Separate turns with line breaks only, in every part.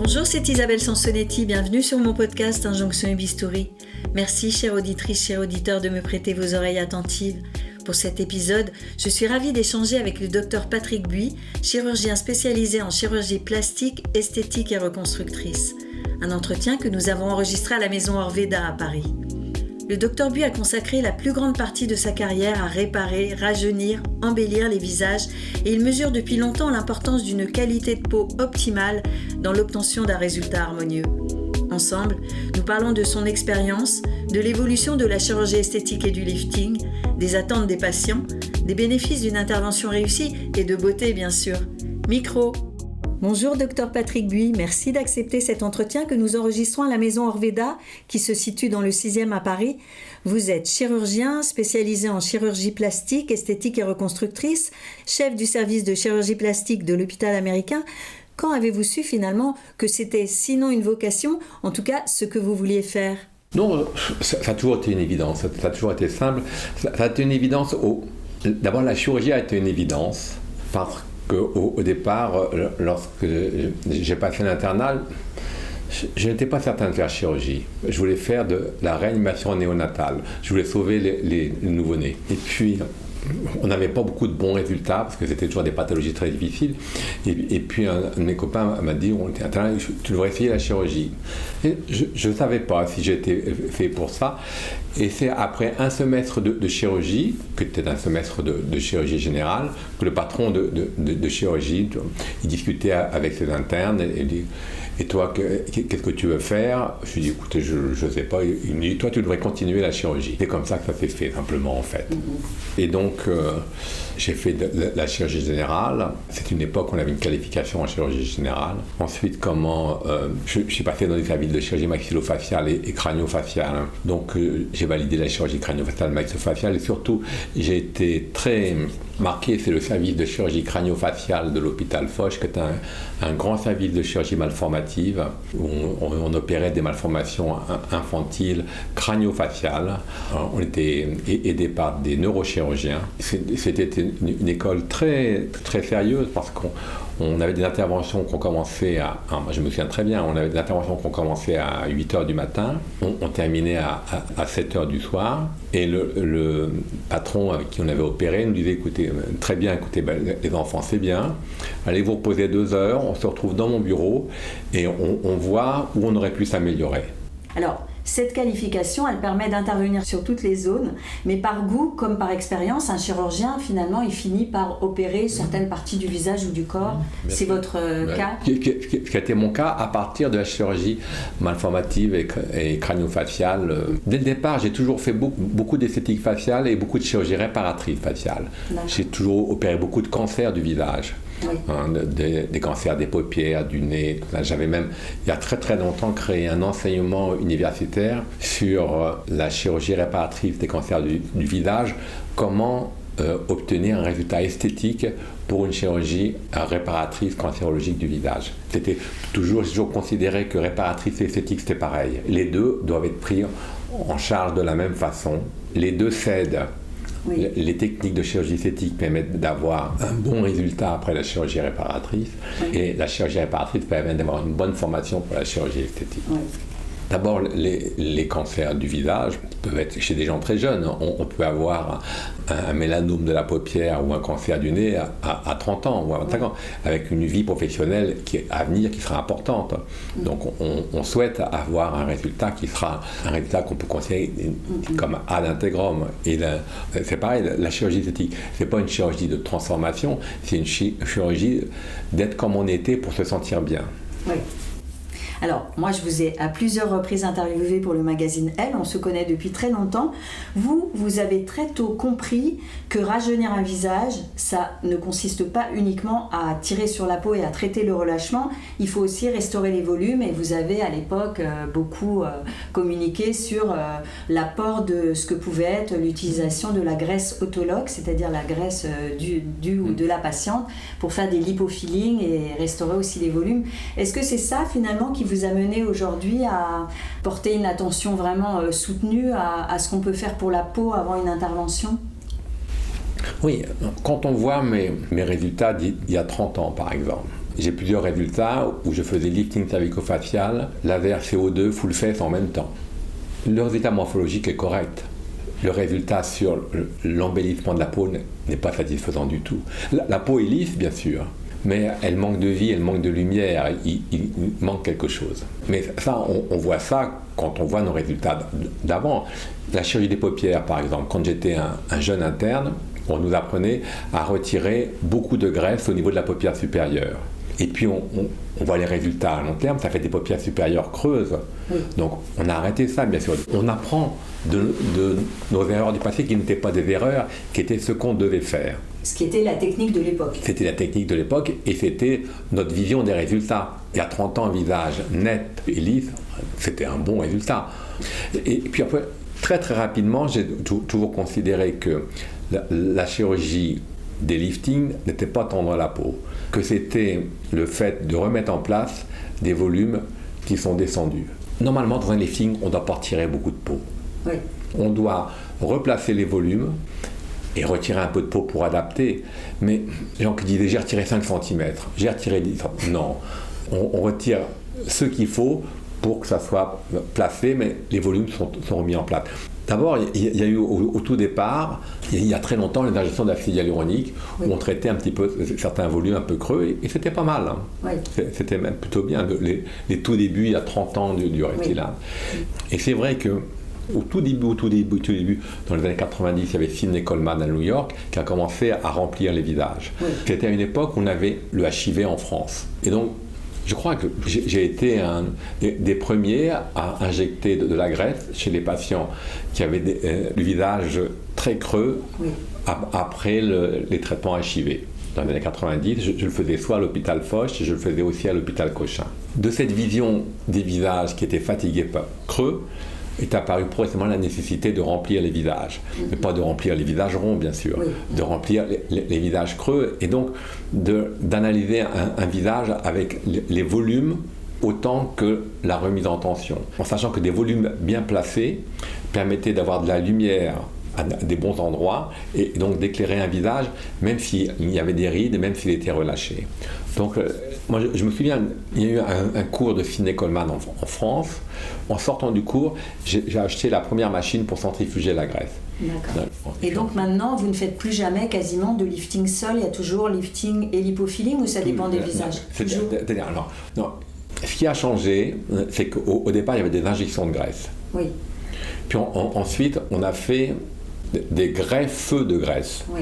Bonjour, c'est Isabelle Sansonetti, bienvenue sur mon podcast Injonction et Bistouri. Merci, chère auditrice, chers auditeurs, de me prêter vos oreilles attentives. Pour cet épisode, je suis ravie d'échanger avec le Dr Patrick Buy, chirurgien spécialisé en chirurgie plastique, esthétique et reconstructrice. Un entretien que nous avons enregistré à la maison Orveda à Paris. Le Dr Buy a consacré la plus grande partie de sa carrière à réparer, rajeunir, embellir les visages et il mesure depuis longtemps l'importance d'une qualité de peau optimale dans l'obtention d'un résultat harmonieux. Ensemble, nous parlons de son expérience, de l'évolution de la chirurgie esthétique et du lifting, des attentes des patients, des bénéfices d'une intervention réussie et de beauté bien sûr. Micro. Bonjour Dr Patrick Buy, merci d'accepter cet entretien que nous enregistrons à la maison Orveda qui se situe dans le 6e à Paris. Vous êtes chirurgien spécialisé en chirurgie plastique, esthétique et reconstructrice, chef du service de chirurgie plastique de l'hôpital américain. Quand avez-vous su finalement que c'était sinon une vocation, en tout cas ce que vous vouliez faire ?
Non, ça a toujours été une évidence, ça a toujours été simple. Ça a été une évidence, d'abord la chirurgie a été une évidence, parce qu'au départ, lorsque j'ai passé l'internat, je n'étais pas certain de faire chirurgie. Je voulais faire de la réanimation néonatale, je voulais sauver les nouveau-nés. Et puis, on n'avait pas beaucoup de bons résultats parce que c'était toujours des pathologies très difficiles. Et puis un de mes copains m'a dit tu devrais essayer la chirurgie. Et je ne savais pas si j'étais fait pour ça. Et c'est après un semestre de chirurgie, qui était un semestre de chirurgie générale, que le patron de chirurgie, il discutait avec ses internes et dit « Et toi, qu'est-ce que tu veux faire ?» Je lui ai dit « Écoutez, je ne sais pas. » Il me dit « Toi, tu devrais continuer la chirurgie. » C'est comme ça que ça s'est fait, simplement, en fait. Et donc, j'ai fait de la chirurgie générale. C'est une époque où on avait une qualification en chirurgie générale. Ensuite, je suis passé dans des services de chirurgie maxillofaciale et crânio-faciale. Donc, j'ai validé la chirurgie crânio-faciale, maxillofaciale. Et surtout, j'ai été très marqué, c'est le service de chirurgie crânio-faciale de l'hôpital Foch, qui est un grand service de chirurgie malformative, où on opérait des malformations infantiles crânio-faciales. On était aidé par des neurochirurgiens. C'était une école très, très sérieuse parce qu'on avait des interventions qu'on commençait je me souviens très bien, on avait des interventions qu'on commençait à 8h du matin, on terminait à 7h du soir, et le patron avec qui on avait opéré nous disait écoutez, les enfants c'est bien, allez vous reposer 2 heures, on se retrouve dans mon bureau et on voit où on aurait pu s'améliorer.
Alors, cette qualification, elle permet d'intervenir sur toutes les zones, mais par goût comme par expérience, un chirurgien, finalement, il finit par opérer certaines parties du visage ou du corps. C'est votre cas ?
Ce qui a été mon cas à partir de la chirurgie malformative et crânio-faciale. Dès le départ, j'ai toujours fait beaucoup d'esthétique faciale et beaucoup de chirurgie réparatrice faciale. D'accord. J'ai toujours opéré beaucoup de cancers du visage. Oui. Des cancers des paupières, du nez. J'avais même, il y a très très longtemps, créé un enseignement universitaire sur la chirurgie réparatrice des cancers du visage, comment obtenir un résultat esthétique pour une chirurgie réparatrice cancérologique du visage. J'ai toujours considéré que réparatrice et esthétique c'était pareil. Les deux doivent être pris en charge de la même façon. Les deux s'aident. Oui. Les techniques de chirurgie esthétique permettent d'avoir un bon résultat après la chirurgie réparatrice, oui. Et la chirurgie réparatrice permet d'avoir une bonne formation pour la chirurgie esthétique. Oui. D'abord, les cancers du visage peuvent être chez des gens très jeunes. On peut avoir un mélanome de la paupière ou un cancer du nez à 30 ans ou à 25 ans, avec une vie professionnelle à venir qui sera importante. Donc on souhaite avoir un résultat qui sera un résultat qu'on peut considérer comme ad intégrum. Et c'est pareil, la chirurgie esthétique, c'est pas une chirurgie de transformation, c'est une chirurgie d'être comme on était pour se sentir bien.
Oui. Alors, moi, je vous ai à plusieurs reprises interviewé pour le magazine Elle, on se connaît depuis très longtemps. Vous avez très tôt compris que rajeunir un visage, ça ne consiste pas uniquement à tirer sur la peau et à traiter le relâchement, il faut aussi restaurer les volumes et vous avez à l'époque beaucoup communiqué sur l'apport de ce que pouvait être l'utilisation de la graisse autologue, c'est-à-dire la graisse du ou de la patiente pour faire des lipofillings et restaurer aussi les volumes. Est-ce que c'est ça finalement qui vous a mené aujourd'hui à porter une attention vraiment soutenue à ce qu'on peut faire pour la peau avant une intervention ?
Oui, quand on voit mes résultats d'il y a 30 ans par exemple, j'ai plusieurs résultats où je faisais lifting cervico-facial, laser CO2, full face en même temps. Le résultat morphologique est correct. Le résultat sur l'embellissement de la peau n'est pas satisfaisant du tout. La peau est lisse, bien sûr, mais elle manque de vie, elle manque de lumière, il manque quelque chose. Mais ça, on voit ça quand on voit nos résultats d'avant. La chirurgie des paupières, par exemple, quand j'étais un jeune interne, on nous apprenait à retirer beaucoup de graisse au niveau de la paupière supérieure. Et puis on voit les résultats à long terme, ça fait des paupières supérieures creuses. Oui. Donc on a arrêté ça, bien sûr. On apprend de nos erreurs du passé qui n'étaient pas des erreurs, qui étaient ce qu'on devait faire.
Ce qui était la technique de l'époque.
C'était la technique de l'époque et c'était notre vision des résultats. Il y a 30 ans, un visage net et lisse, c'était un bon résultat. Et puis après, très très rapidement, j'ai toujours considéré que la chirurgie des liftings n'était pas tendre à la peau, que c'était le fait de remettre en place des volumes qui sont descendus. Normalement, dans un lifting, on ne doit pas retirer beaucoup de peau. Oui. On doit replacer les volumes et retirer un peu de peau pour adapter. Mais les gens qui disaient j'ai retiré 5 cm, j'ai retiré 10 cm. Non, on retire ce qu'il faut pour que ça soit placé, mais les volumes sont remis en place. D'abord, il y a eu au tout départ, il y a très longtemps, les injections d'acide hyaluronique, oui. Où on traitait un petit peu certains volumes un peu creux, et c'était pas mal. Hein. Oui. C'était même plutôt bien, les tout débuts, il y a 30 ans du Restylane. Oui. Et c'est vrai que au tout début, dans les années 90, il y avait Sidney Coleman à New York qui a commencé à remplir les visages. Oui. C'était à une époque où on avait le HIV en France. Et donc, je crois que j'ai été un des premiers à injecter de la graisse chez les patients qui avaient le visage très creux, oui. Après les traitements HIV. Dans les années 90, je le faisais soit à l'hôpital Foch, je le faisais aussi à l'hôpital Cochin. De cette vision des visages qui étaient fatigués par creux, est apparue progressivement la nécessité de remplir les visages. Mais pas de remplir les visages ronds, bien sûr, oui. De remplir les visages creux, et donc d'analyser un visage avec les volumes autant que la remise en tension. En sachant que des volumes bien placés permettaient d'avoir de la lumière à des bons endroits, et donc d'éclairer un visage, même s'il y avait des rides, même s'il était relâché. Donc, moi, je me souviens, il y a eu un cours de Sidney Coleman en France. En sortant du cours, j'ai acheté la première machine pour centrifuger la graisse.
D'accord. Et donc maintenant, vous ne faites plus jamais quasiment de lifting seul, il y a toujours lifting et lipofilling, ou ça dépend des visages?
C'est-à-dire, non. Ce qui a changé, c'est qu'au départ, il y avait des injections de graisse. Oui. Puis ensuite, on a fait des greffes de graisse. Oui.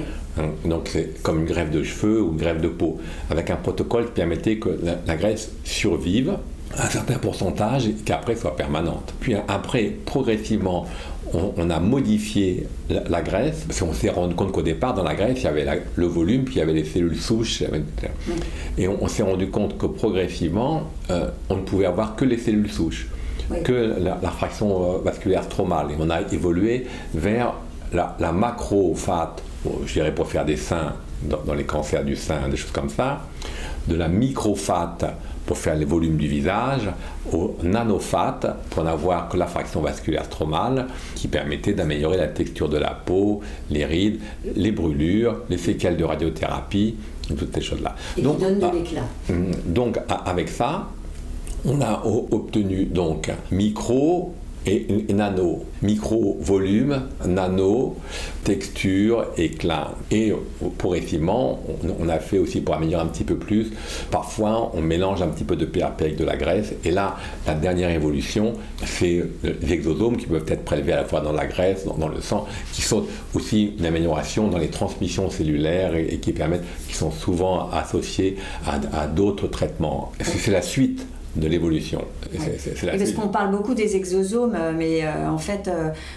Donc c'est comme une greffe de cheveux ou une greffe de peau, avec un protocole qui permettait que la graisse survive à un certain pourcentage et qu'après soit permanente. Puis après, progressivement, on a modifié la graisse, parce qu'on s'est rendu compte qu'au départ, dans la graisse, il y avait le volume, puis il y avait les cellules souches. Et on s'est rendu compte que progressivement, on ne pouvait avoir que les cellules souches, oui. Que la fraction vasculaire stromale. Et on a évolué vers la macro-fat, je dirais pour faire des seins, dans les cancers du sein, des choses comme ça, de la micro-fat pour faire les volumes du visage, au nano-fat pour n'avoir que la fraction vasculaire stromale qui permettait d'améliorer la texture de la peau, les rides, les brûlures, les séquelles de radiothérapie, toutes ces choses-là.
Et donc, qui donne de l'éclat.
Donc avec ça, on a obtenu donc micro et nano, micro-volume, nano, texture, éclat. Et progressivement, on a fait aussi pour améliorer un petit peu plus, parfois on mélange un petit peu de PRP avec de la graisse, et là, la dernière évolution, c'est les exosomes qui peuvent être prélevés à la fois dans la graisse, dans le sang, qui sont aussi une amélioration dans les transmissions cellulaires et qui sont souvent associés à d'autres traitements. C'est la suite de l'évolution.
C'est parce qu'on parle beaucoup des exosomes, mais en fait,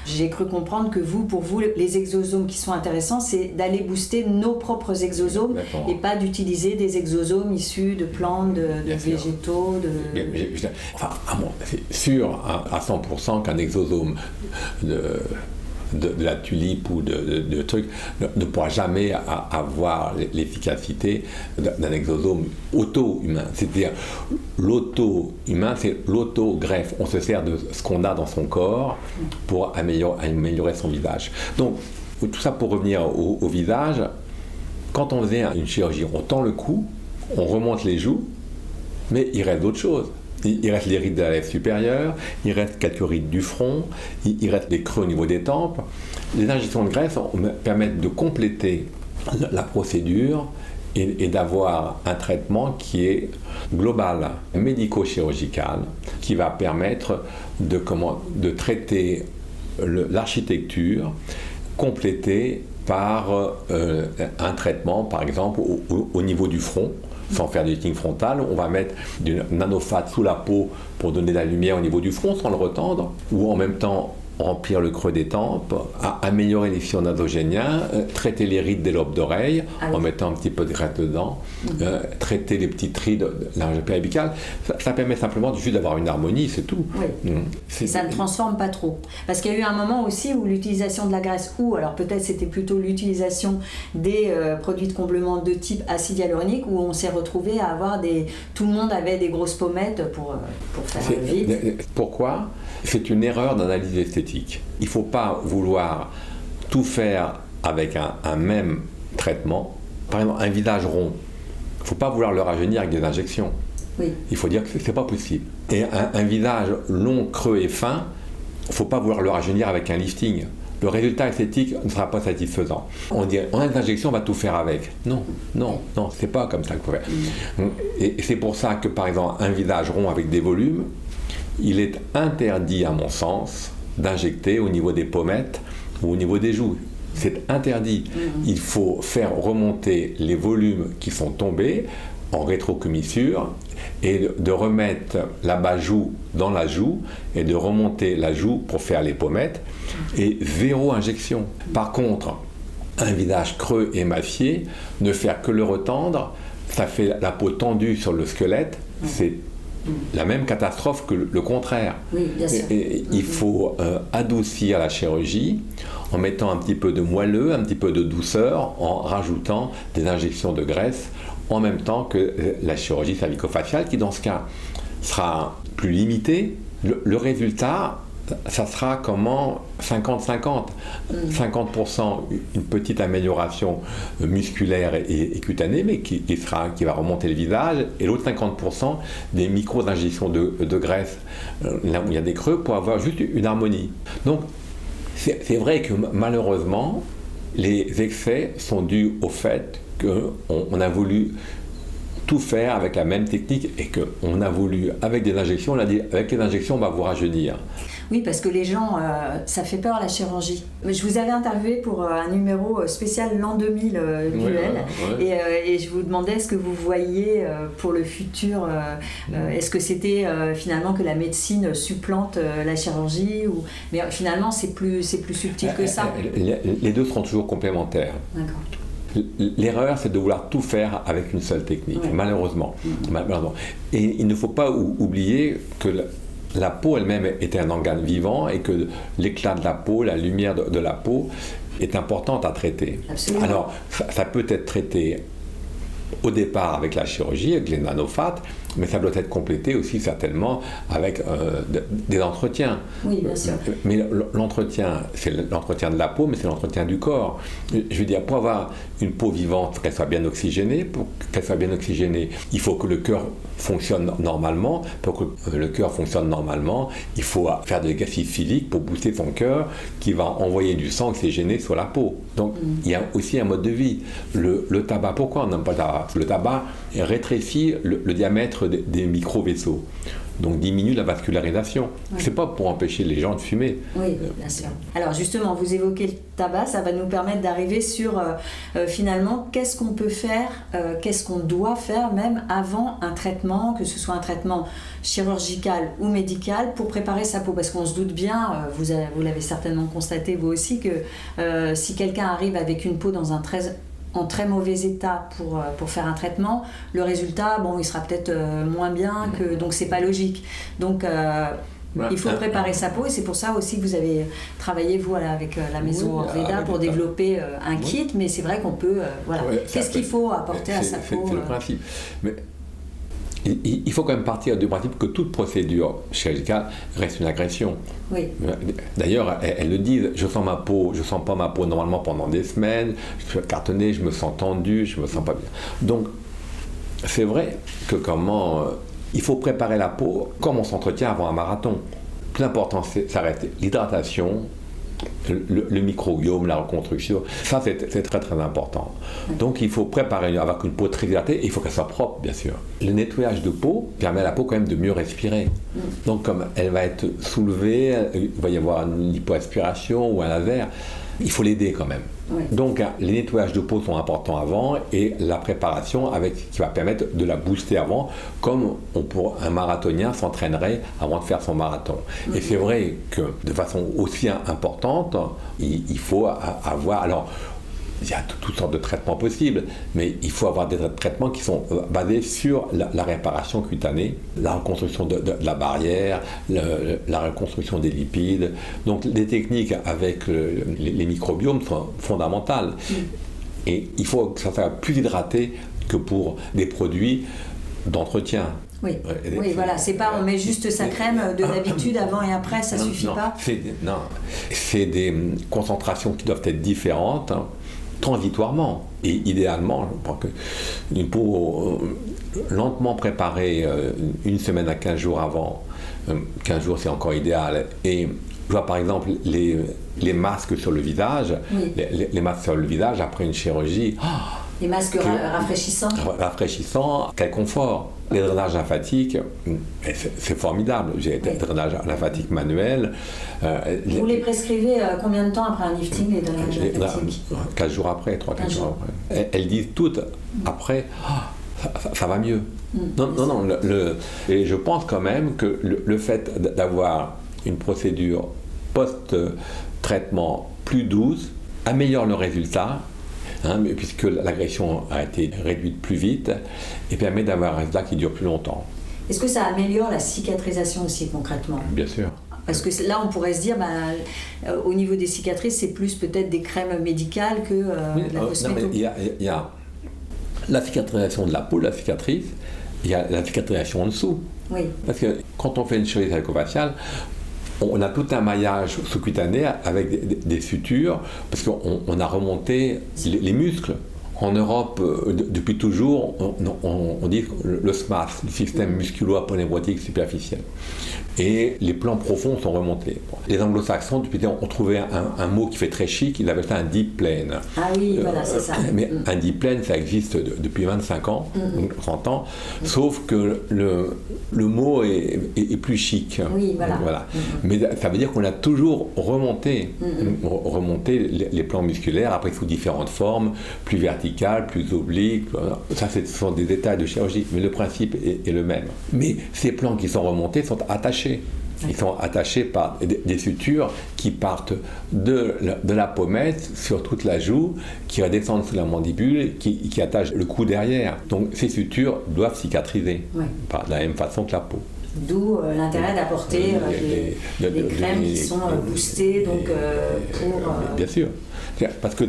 j'ai cru comprendre que pour vous, les exosomes qui sont intéressants, c'est d'aller booster nos propres exosomes. D'accord. Et pas d'utiliser des exosomes issus de plantes, de végétaux.
Enfin, c'est sûr à 100% qu'un exosome de la tulipe ou de trucs ne pourra jamais avoir l'efficacité d'un exosome auto-humain. C'est-à-dire, l'auto-humain, c'est l'auto-greffe. On se sert de ce qu'on a dans son corps pour améliorer son visage. Donc, tout ça pour revenir au visage, quand on faisait une chirurgie, on tend le cou, on remonte les joues, Mais il reste d'autres choses. Il reste les rides de la lèvre supérieure, il reste quelques rides du front, il reste des creux au niveau des tempes. Les injections de graisse permettent de compléter la procédure et d'avoir un traitement qui est global, médico-chirurgical, qui va permettre de traiter l'architecture complétée par un traitement, par exemple, au niveau du front. Sans faire du lifting frontal, on va mettre du nanofat sous la peau pour donner de la lumière au niveau du front sans le retendre, ou en même temps remplir le creux des tempes, améliorer les sillons nasogéniens, traiter les rides des lobes d'oreille en mettant un petit peu de graisse dedans, traiter les petites rides de la région périapicale. Ça permet simplement juste d'avoir une harmonie, c'est tout.
Oui. Ça ne transforme pas trop. Parce qu'il y a eu un moment aussi où l'utilisation de la graisse, ou alors peut-être c'était plutôt l'utilisation des produits de comblement de type acide hyaluronique, où on s'est retrouvé à avoir tout le monde avait des grosses pommettes pour faire vite.
Pourquoi ? C'est une erreur d'analyse esthétique. Il ne faut pas vouloir tout faire avec un même traitement. Par exemple, un visage rond, il ne faut pas vouloir le rajeunir avec des injections.
Oui.
Il faut dire que ce n'est pas possible. Et un visage long, creux et fin, il ne faut pas vouloir le rajeunir avec un lifting. Le résultat esthétique ne sera pas satisfaisant. On dit, en injection, on va tout faire avec. Non, c'est pas comme ça qu'il faut faire. Et c'est pour ça que, par exemple, un visage rond avec des volumes, il est interdit, à mon sens, d'injecter au niveau des pommettes ou au niveau des joues. C'est interdit. Il faut faire remonter les volumes qui sont tombés en rétrocommissure et de remettre l'abat-joue dans la joue et de remonter la joue pour faire les pommettes et 0 injection. Par contre, un visage creux émacié, ne faire que le retendre, ça fait la peau tendue sur le squelette, c'est la même catastrophe que le contraire.
Oui, bien sûr.
Et il faut adoucir la chirurgie en mettant un petit peu de moelleux, un petit peu de douceur, en rajoutant des injections de graisse en même temps que la chirurgie cervico-faciale qui dans ce cas sera plus limitée. Le résultat, ça sera comment 50-50. 50% une petite amélioration musculaire et cutanée, mais qui va remonter le visage, et l'autre 50% des micro-injections de graisse, là où il y a des creux, pour avoir juste une harmonie. Donc, c'est vrai que malheureusement, les excès sont dus au fait qu'on a voulu tout faire avec la même technique et qu'on a voulu, avec des injections, on a dit, avec les injections, on va vous rajeunir.
Oui, parce que les gens, ça fait peur la chirurgie. Je vous avais interviewé pour un numéro spécial l'an 2000 d'UL, et je vous demandais ce que vous voyiez pour le futur. Est-ce que c'était finalement que la médecine supplante la chirurgie mais finalement, c'est plus subtil que ça.
Les deux seront toujours complémentaires.
D'accord.
L'erreur, c'est de vouloir tout faire avec une seule technique, malheureusement. Et il ne faut pas oublier que la peau elle-même est un organe vivant et que l'éclat de la peau, la lumière de la peau est importante à traiter.
Absolument.
Alors, ça peut être traité au départ avec la chirurgie, avec les nanofats, mais ça doit être complété aussi certainement avec des entretiens.
Oui, bien sûr.
Mais l'entretien, c'est l'entretien de la peau, mais c'est l'entretien du corps. Je veux dire, pour avoir une peau vivante, qu'elle soit bien oxygénée, il faut que le cœur fonctionne normalement. Pour que le cœur fonctionne normalement, il faut faire de l'exercice physique pour booster son cœur qui va envoyer du sang oxygéné sur la peau. Donc, il y a aussi un mode de vie. Le tabac, pourquoi on n'aime pas le tabac ? Le tabac rétrécit le diamètre des micro-vaisseaux, donc diminue la vascularisation. C'est pas pour empêcher les gens de fumer.
Oui, bien sûr. Alors justement, vous évoquez le tabac, ça va nous permettre d'arriver sur finalement qu'est-ce qu'on peut faire, qu'est-ce qu'on doit faire même avant un traitement, que ce soit un traitement chirurgical ou médical, pour préparer sa peau. Parce qu'on se doute bien, vous l'avez certainement constaté vous aussi, que si quelqu'un arrive avec une peau en très mauvais état pour faire un traitement, le résultat, il sera peut-être moins bien, donc c'est pas logique. Donc il faut préparer sa peau, et c'est pour ça aussi que vous avez travaillé vous avec la maison Orveda pour développer un kit, mais c'est vrai qu'on peut qu'est-ce qu'il faut apporter à sa peau.
C'est le principe. Mais il faut quand même partir du principe que toute procédure chirurgicale reste une agression.
Oui.
D'ailleurs, elles le disent, je sens pas ma peau normalement pendant des semaines, je suis cartonné, je me sens tendu, je me sens pas bien. Donc, c'est vrai que il faut préparer la peau comme on s'entretient avant un marathon. Le plus important, ça reste l'hydratation, le microbiome, la reconstruction. Ça, c'est très très important. Donc il faut préparer avec une peau très hydratée et il faut qu'elle soit propre, bien sûr. Le nettoyage de peau permet à la peau quand même de mieux respirer. Donc comme elle va être soulevée, il va y avoir une hypoaspiration ou un laser, il faut l'aider quand même.
Oui.
Donc les nettoyages de peau sont importants avant et la préparation qui va permettre de la booster avant, comme un marathonien s'entraînerait avant de faire son marathon. Et c'est vrai que de façon aussi importante, il faut avoir... Alors, il y a toutes sortes de traitements possibles, mais il faut avoir des traitements qui sont basés sur la réparation cutanée, la reconstruction de la barrière, la reconstruction des lipides. Donc les techniques avec les microbiomes sont fondamentales. Et il faut que ça soit plus hydraté que pour des produits d'entretien.
Oui, voilà, c'est pas on met juste sa crème de d'habitude avant et après, ça suffit pas.
C'est des concentrations qui doivent être différentes. Transitoirement et idéalement, je pense qu'une peau lentement préparée 1 semaine à 15 jours avant, 15 jours c'est encore idéal, et je vois par exemple les masques sur le visage, les masques sur le visage après une chirurgie.
Les masques
rafraîchissants, quel confort. Les drainages lymphatiques, c'est formidable. J'ai été drainage lymphatique manuel.
Vous les prescrivez combien de temps après un lifting, les drainages lymphatiques?
4 jours après, 3-4 jours après. Elles disent toutes après, ça va mieux. Non, et je pense quand même que le fait d'avoir une procédure post-traitement plus douce améliore le résultat. Puisque l'agression a été réduite plus vite et permet d'avoir un résultat qui dure plus longtemps.
Est-ce que ça améliore la cicatrisation aussi concrètement?
Bien sûr.
Parce que là, on pourrait se dire, au niveau des cicatrices, c'est plus peut-être des crèmes médicales que de la cosmétique.
Il y a la cicatrisation de la peau, la cicatrice, il y a la cicatrisation en dessous.
Oui.
Parce que quand on fait une chirurgie sacro-faciale, on a tout un maillage sous-cutané avec des sutures, parce qu'on a remonté les muscles. En Europe, depuis toujours, on dit le SMAS, le système musculo-aponeurotique superficiel. Et les plans profonds sont remontés. Les anglo-saxons, depuis ont trouvé un mot qui fait très chic, ils appellent ça un deep plane.
Ah oui, voilà, c'est ça.
Mais un deep plane, ça existe depuis 25 ans, 30 ans, sauf que le mot est plus chic.
Oui, voilà.
Mais ça veut dire qu'on a toujours remonté les plans musculaires, après sous différentes formes, plus verticales, plus obliques. Ça, ce sont des détails de chirurgie, mais le principe est le même. Mais ces plans qui sont remontés sont attachés. Ils sont attachés par des sutures qui partent de la pommette sur toute la joue, qui redescendent sous la mandibule, qui attachent le cou derrière. Donc ces sutures doivent cicatriser, de la même façon que la peau.
D'où l'intérêt d'apporter des crèmes qui sont boostées pour...
Bien sûr. Parce que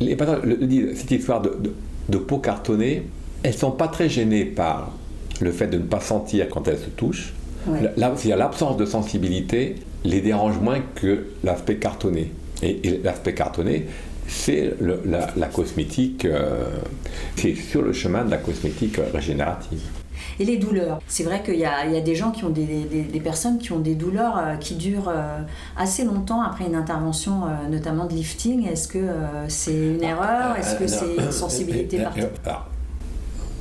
les patients le disent, cette histoire de peau cartonnée, elles ne sont pas très gênées par le fait de ne pas sentir quand elles se touchent. Là, il y a l'absence de sensibilité, les dérange moins que l'aspect cartonné. Et l'aspect cartonné, c'est la cosmétique, c'est sur le chemin de la cosmétique régénérative.
Et les douleurs, c'est vrai qu'il y a des gens qui ont des personnes qui ont des douleurs qui durent assez longtemps après une intervention, notamment de lifting. Est-ce que c'est une erreur? Est-ce que c'est une sensibilité particulière?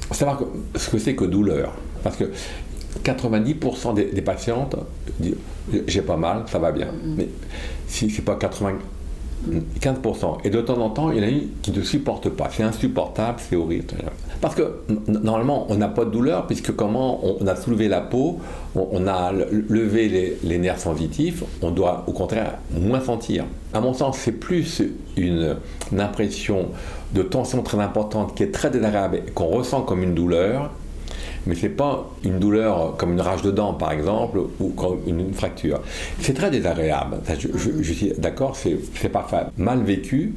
Il faut savoir ce que c'est que douleur. Parce que 90% des patientes disent j'ai pas mal, ça va bien. Mais si c'est pas 15%. Et de temps en temps, il y en a une qui ne supporte pas. C'est insupportable, c'est horrible. Parce que normalement, on n'a pas de douleur, puisque comment on a soulevé la peau, on a levé les nerfs sensitifs, on doit au contraire moins sentir. À mon sens, c'est plus une impression de tension très importante qui est très désagréable et qu'on ressent comme une douleur. Mais ce n'est pas une douleur comme une rage de dents, par exemple, ou comme une fracture. C'est très désagréable. Je suis d'accord, c'est parfois mal vécu.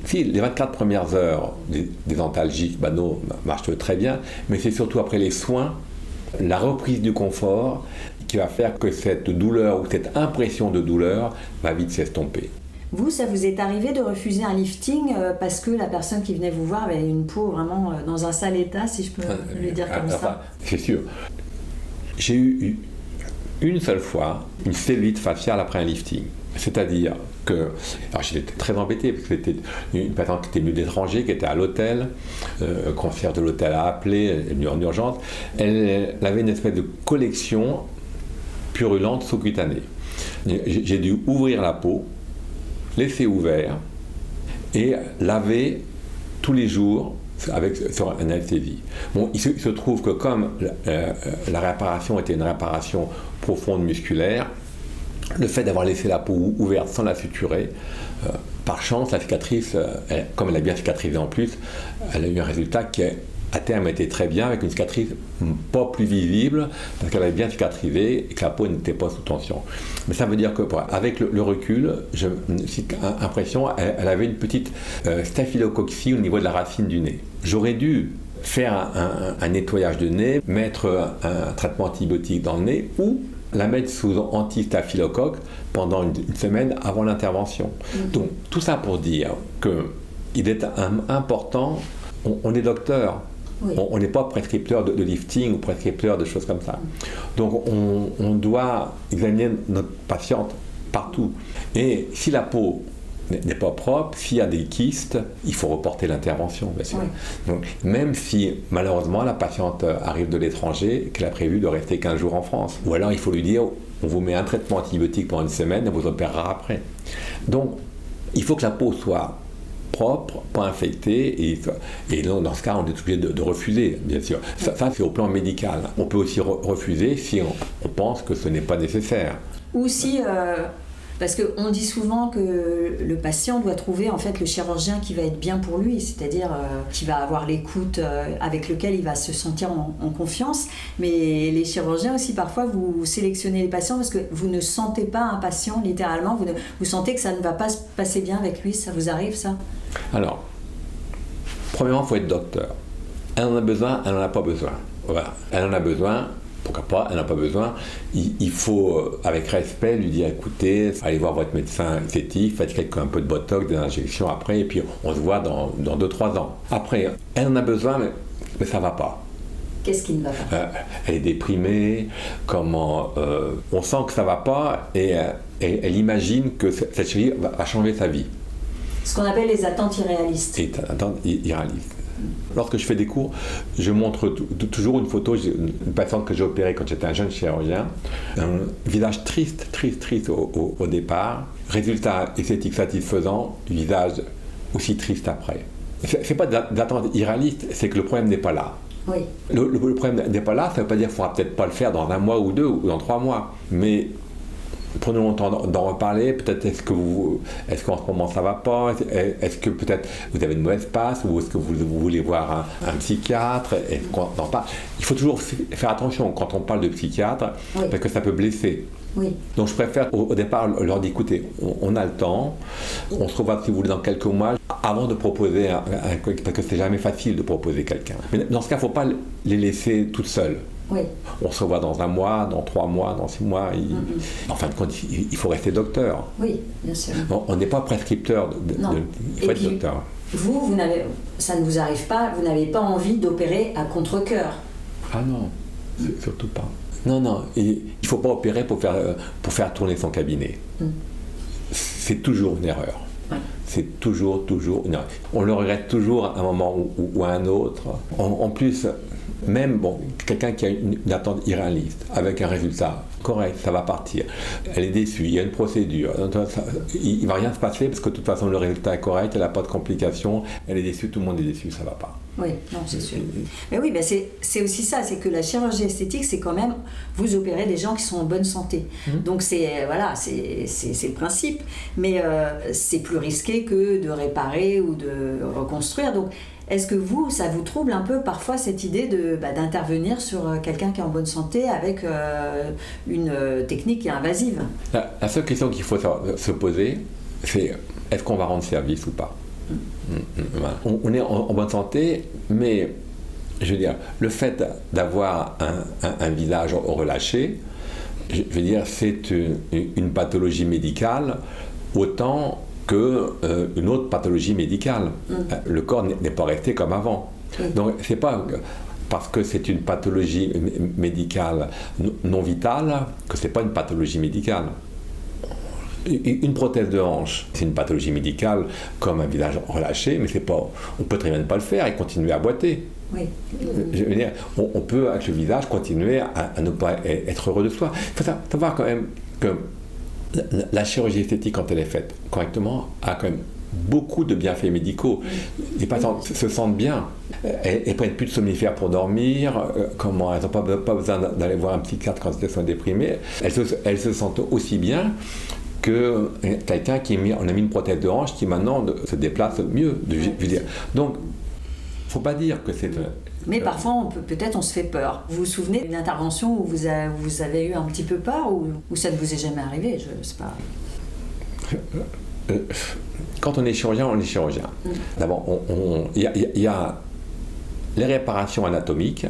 Si les 24 premières heures des antalgiques banaux marchent très bien, mais c'est surtout après les soins, la reprise du confort, qui va faire que cette douleur ou cette impression de douleur va vite s'estomper.
Vous, ça vous est arrivé de refuser un lifting parce que la personne qui venait vous voir avait une peau vraiment dans un sale état, si je peux le dire comme ça?
C'est sûr. j'ai eu une seule fois une cellulite faciale après un lifting. C'est-à-dire que, alors j'étais très embêté parce que c'était une patiente qui était venue d'étranger, qui était à l'hôtel, le concierge de l'hôtel a appelé, elle est venue en urgence, elle avait une espèce de collection purulente sous-cutanée. J'ai dû ouvrir la peau, laisser ouvert et laver tous les jours sur une anesthésie. Bon, il se trouve que comme la réparation était une réparation profonde musculaire, le fait d'avoir laissé la peau ouverte sans la suturer, par chance, la cicatrice, comme elle a bien cicatrisé en plus, elle a eu un résultat qui à terme était très bien, avec une cicatrice pas plus visible, parce qu'elle avait bien cicatrisé et que la peau n'était pas sous tension. Mais ça veut dire que, avec le recul, j'ai l'impression qu'elle avait une petite staphylococcie au niveau de la racine du nez. J'aurais dû faire un nettoyage de nez, mettre un traitement antibiotique dans le nez, ou la mettre sous anti-staphylocoque pendant une semaine avant l'intervention. Donc, tout ça pour dire qu'il est important, on est docteur. Oui. On n'est pas prescripteur de lifting ou prescripteur de choses comme ça. Donc on doit examiner notre patiente partout. Et si la peau n'est pas propre, s'il y a des kystes, il faut reporter l'intervention, bien sûr. Oui. Donc, même si malheureusement la patiente arrive de l'étranger, qu'elle a prévu de rester 15 jours en France. Ou alors il faut lui dire, on vous met un traitement antibiotique pendant une semaine et vous opérera après. Donc il faut que la peau soit propre, pas infecté, et dans ce cas, on est obligé de refuser, bien sûr. Ça c'est au plan médical. On peut aussi refuser si on pense que ce n'est pas nécessaire.
Ou si, parce qu'on dit souvent que le patient doit trouver en fait le chirurgien qui va être bien pour lui, c'est-à-dire qui va avoir l'écoute avec lequel il va se sentir en confiance. Mais les chirurgiens aussi, parfois, vous sélectionnez les patients parce que vous ne sentez pas un patient, littéralement, vous sentez que ça ne va pas se passer bien avec lui. Ça vous arrive, ça ?
Alors, premièrement, il faut être docteur. Elle en a besoin, elle n'en a pas besoin. Voilà. Elle en a besoin, pourquoi pas, elle n'en a pas besoin. Il faut, avec respect, lui dire, écoutez, allez voir votre médecin esthétique, faites un peu de botox, des injections après, et puis on se voit dans 2-3 ans. Après, elle en a besoin, mais ça ne va pas.
Qu'est-ce qui ne va pas ?
Elle est déprimée, on sent que ça ne va pas, et elle imagine que cette chirurgie va changer sa vie.
Ce qu'on appelle les attentes irréalistes.
Attentes irréalistes. Lorsque je fais des cours, je montre toujours une photo d'une patiente que j'ai opérée quand j'étais un jeune chirurgien. Un visage triste au départ. Résultat esthétique satisfaisant, visage aussi triste après. C'est pas d'attente irréaliste, c'est que le problème n'est pas là.
Oui.
Le problème n'est pas là, ça ne veut pas dire qu'il ne faudra peut-être pas le faire dans 1 mois ou 2 ou dans 3 mois. Mais prenons le temps d'en reparler. Peut-être est-ce qu'en ce moment ça va pas, est-ce que peut-être vous avez une mauvaise passe, ou est-ce que vous voulez voir un psychiatre, il faut toujours faire attention quand on parle de psychiatre, oui, parce que ça peut blesser.
Oui.
Donc je préfère au départ leur dire, écoutez, on a le temps, on se revoit si vous voulez dans quelques mois, avant de proposer parce que c'est jamais facile de proposer quelqu'un. Mais dans ce cas, il ne faut pas les laisser toutes seules.
Oui.
On se revoit dans 1 mois, dans 3 mois, dans 6 mois. En fin de compte, il faut rester docteur.
Oui, bien sûr.
On n'est pas prescripteur, il faut être docteur.
Ça ne vous arrive pas, vous n'avez pas envie d'opérer à contre-cœur.
Ah non, surtout pas. Non, il ne faut pas opérer pour faire tourner son cabinet. C'est toujours une erreur. Ouais. C'est toujours une erreur. On le regrette toujours à un moment ou à un autre. En plus, même quelqu'un qui a une attente irréaliste, avec un résultat correct, ça va partir. Elle est déçue, il y a une procédure. Il ne va rien se passer parce que de toute façon le résultat est correct, elle n'a pas de complications, elle est déçue, tout le monde est déçu, ça ne va pas.
Oui, non, c'est sûr. Mais oui, c'est aussi ça, c'est que la chirurgie esthétique, c'est quand même, vous opérez des gens qui sont en bonne santé. Donc c'est le principe, mais c'est plus risqué que de réparer ou de reconstruire. Donc est-ce que ça vous trouble un peu parfois cette idée d'intervenir sur quelqu'un qui est en bonne santé avec une technique qui est invasive ?
La seule question qu'il faut se poser, c'est est-ce qu'on va rendre service ou pas ? On est en bonne santé, mais je veux dire, le fait d'avoir un visage relâché, je veux dire, c'est une pathologie médicale autant qu'une autre pathologie médicale. Le corps n'est pas resté comme avant. Donc c'est pas parce que c'est une pathologie médicale non vitale, que c'est pas une pathologie médicale. Une prothèse de hanche, c'est une pathologie médicale comme un visage relâché, mais c'est pas, on peut très bien ne pas le faire et continuer à boiter.
Oui.
Je veux dire, on peut avec le visage continuer à ne pas être heureux de soi. Il faut savoir quand même que la chirurgie esthétique, quand elle est faite correctement, a quand même beaucoup de bienfaits médicaux. Les patients se sentent bien. Elles ne prennent plus de somnifères pour dormir. Elles n'ont pas besoin d'aller voir un psychiatre quand elles sont déprimées. Elles se sentent aussi bien que quelqu'un on a mis une prothèse de hanche qui maintenant se déplace mieux. Je veux dire. Donc, il ne faut pas dire que c'est...
Mais parfois, peut-être on se fait peur. Vous vous souvenez d'une intervention où vous avez eu un petit peu peur ou ça ne vous est jamais arrivé? Je sais pas.
Quand on est chirurgien, on est chirurgien. D'abord, il y a les réparations anatomiques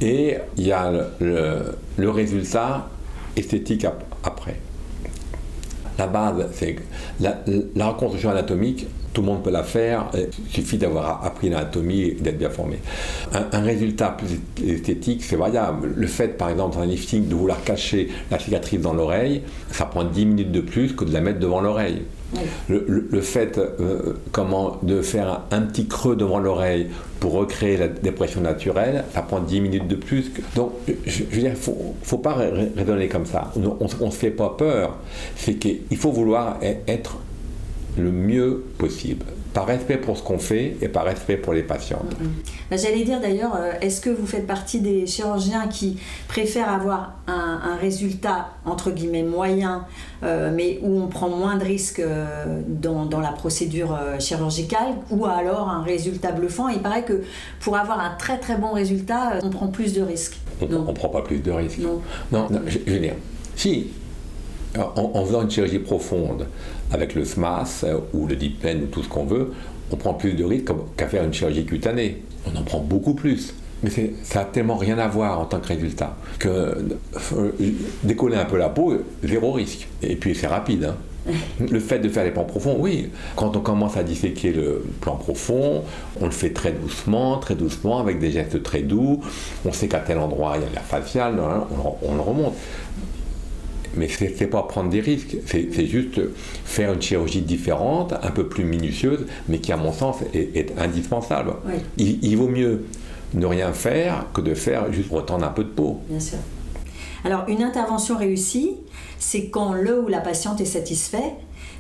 et il y a le résultat esthétique après. La base, c'est que la reconstruction anatomique, tout le monde peut la faire, il suffit d'avoir appris l'anatomie et d'être bien formé. Un résultat plus esthétique, c'est variable. Le fait, par exemple, dans un lifting, de vouloir cacher la cicatrice dans l'oreille, ça prend 10 minutes de plus que de la mettre devant l'oreille. Oui. Le fait de faire un petit creux devant l'oreille pour recréer la dépression naturelle, ça prend 10 minutes de plus. Donc, je veux dire, il ne faut pas raisonner comme ça. On ne se fait pas peur. C'est qu'il faut vouloir être le mieux possible, par respect pour ce qu'on fait et par respect pour les patients.
J'allais dire d'ailleurs, est-ce que vous faites partie des chirurgiens qui préfèrent avoir un résultat entre guillemets moyen, mais où on prend moins de risques dans la procédure chirurgicale, ou alors un résultat bluffant? Il paraît que pour avoir un très très bon résultat, on prend plus de risques.
On ne prend pas plus de risques. Non, je veux dire, si en faisant une chirurgie profonde avec le SMAS ou le DeepPen ou tout ce qu'on veut, on prend plus de risques qu'à faire une chirurgie cutanée. On en prend beaucoup plus. Mais ça n'a tellement rien à voir en tant que résultat. Que décoller un peu la peau, zéro risque. Et puis c'est rapide. Le fait de faire les plans profonds, oui. Quand on commence à disséquer le plan profond, on le fait très doucement, avec des gestes très doux. On sait qu'à tel endroit, il y a la faciale, on le remonte. Mais c'est pas prendre des risques, c'est juste faire une chirurgie différente, un peu plus minutieuse, mais qui à mon sens est indispensable. Oui. Il vaut mieux ne rien faire que de faire juste retendre un peu de peau.
Bien sûr. Alors une intervention réussie, c'est quand le ou la patiente est satisfait,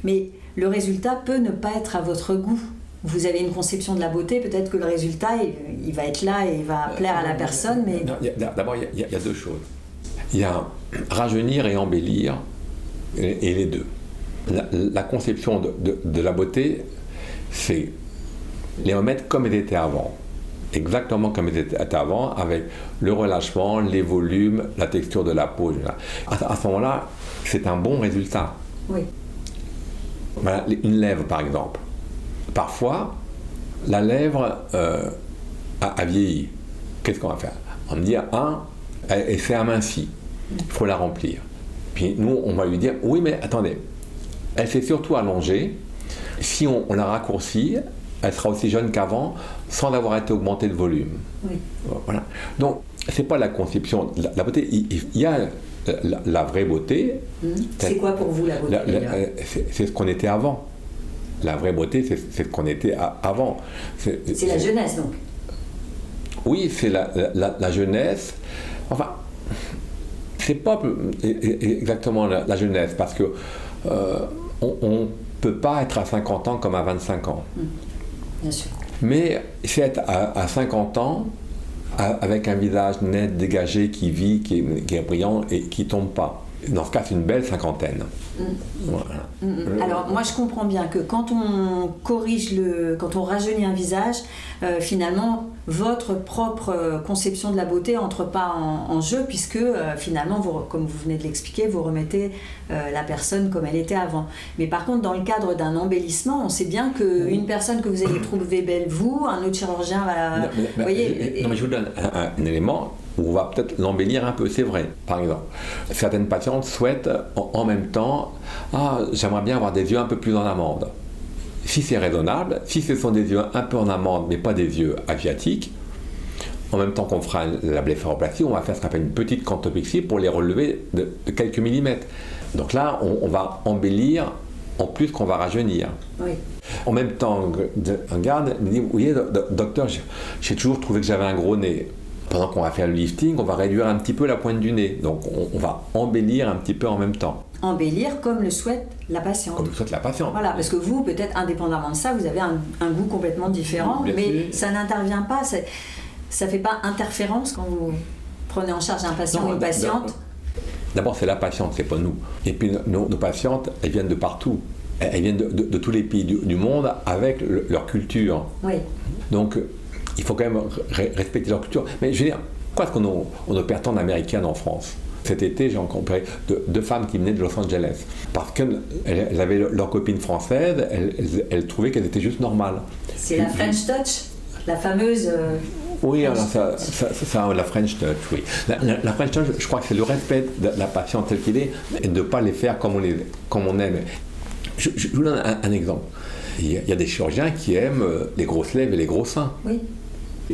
mais le résultat peut ne pas être à votre goût. Vous avez une conception de la beauté, peut-être que le résultat il va être là et il va plaire à la personne, mais...
D'abord, il y a deux choses. Il y a rajeunir et embellir, et les deux. La conception de la beauté, c'est les remettre comme elles étaient avant. Exactement comme elles étaient avant, avec le relâchement, les volumes, la texture de la peau. À ce moment-là, c'est un bon résultat.
Oui.
Voilà, une lèvre, par exemple. Parfois, la lèvre a vieilli. Qu'est-ce qu'on va faire? On va me dire, elle s'est amincie. Il faut la remplir. Puis nous, on va lui dire, oui, mais attendez, elle s'est surtout allongée. Si on la raccourcit, elle sera aussi jeune qu'avant, sans avoir été augmentée de volume.
Oui.
Voilà. Donc, c'est pas la conception. La beauté, il y a la vraie beauté.
C'est quoi pour vous la beauté?
C'est ce qu'on était avant. La vraie beauté, c'est ce qu'on était avant.
C'est la jeunesse, donc.
Oui, c'est la jeunesse. Enfin, c'est pas exactement la jeunesse, parce que on peut pas être à 50 ans comme à 25 ans.
Bien sûr.
Mais c'est être à 50 ans avec un visage net, dégagé, qui vit, qui est brillant et qui tombe pas. Dans ce cas, c'est une belle cinquantaine.
Voilà. Alors, moi, je comprends bien que quand on quand on rajeunit un visage, finalement, votre propre conception de la beauté entre pas en jeu, puisque finalement, comme vous venez de l'expliquer, vous remettez la personne comme elle était avant. Mais par contre, dans le cadre d'un embellissement, on sait bien qu'une personne que vous allez trouver belle, un autre chirurgien va...
Non, mais je vous donne un élément où on va peut-être l'embellir un peu, c'est vrai. Par exemple, certaines patientes souhaitent en même temps, j'aimerais bien avoir des yeux un peu plus en amande. Si c'est raisonnable, si ce sont des yeux un peu en amande, mais pas des yeux asiatiques, en même temps qu'on fera la blépharoplastie, on va faire ce qu'on appelle une petite cantopexie pour les relever de quelques millimètres. Donc là, on va embellir en plus qu'on va rajeunir.
Oui.
En même temps, un garde me dit, vous voyez, docteur, j'ai toujours trouvé que j'avais un gros nez. Pendant qu'on va faire le lifting, on va réduire un petit peu la pointe du nez. Donc on va embellir un petit peu en même temps.
Embellir comme le souhaite la patiente.
Comme le souhaite la patiente.
Voilà, parce que vous, peut-être indépendamment de ça, vous avez un goût complètement différent,
Bien
mais
sûr.
ça n'intervient pas, ça ne fait pas interférence quand vous prenez en charge un patient
Non,
ou une patiente.
D'abord, c'est la patiente, c'est pas nous. Et puis nos patientes, elles viennent de partout. Elles viennent de tous les pays du monde avec leur culture.
Oui.
Donc, il faut quand même respecter leur culture. Mais je veux dire, pourquoi est-ce qu'on opère tant d'Américaines en France ? Cet été, j'ai rencontré deux femmes qui venaient de Los Angeles. Parce qu'elles avaient leur copine française, elles trouvaient qu'elles étaient juste normales.
C'est la French Touch, la fameuse...
Oui, alors ça, la French Touch, oui. La French Touch, je crois que c'est le respect de la patiente telle qu'il est et de ne pas les faire comme on aime. Je vous donne un exemple. Il y a des chirurgiens qui aiment les grosses lèvres et les gros seins.
Oui.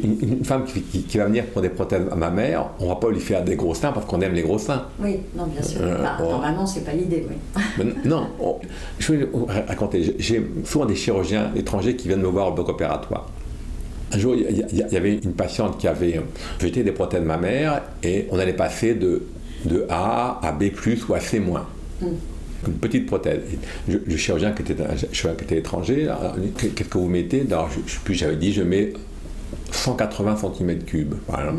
Une femme qui va venir pour des prothèses à ma mère, on ne va pas lui faire des gros seins parce qu'on aime les gros seins.
Oui, non, bien sûr. Normalement, ce n'est pas l'idée, oui.
Non, je vais vous raconter. J'ai souvent des chirurgiens étrangers qui viennent me voir au bloc opératoire. Un jour, il y avait une patiente qui avait jeté des prothèses mammaires et on allait passer de A à B+, ou à C-. Une petite prothèse. Le chirurgien qui était étranger, qu'est-ce que vous mettez ? Alors, j'avais dit, je mets 180 cm3. Voilà.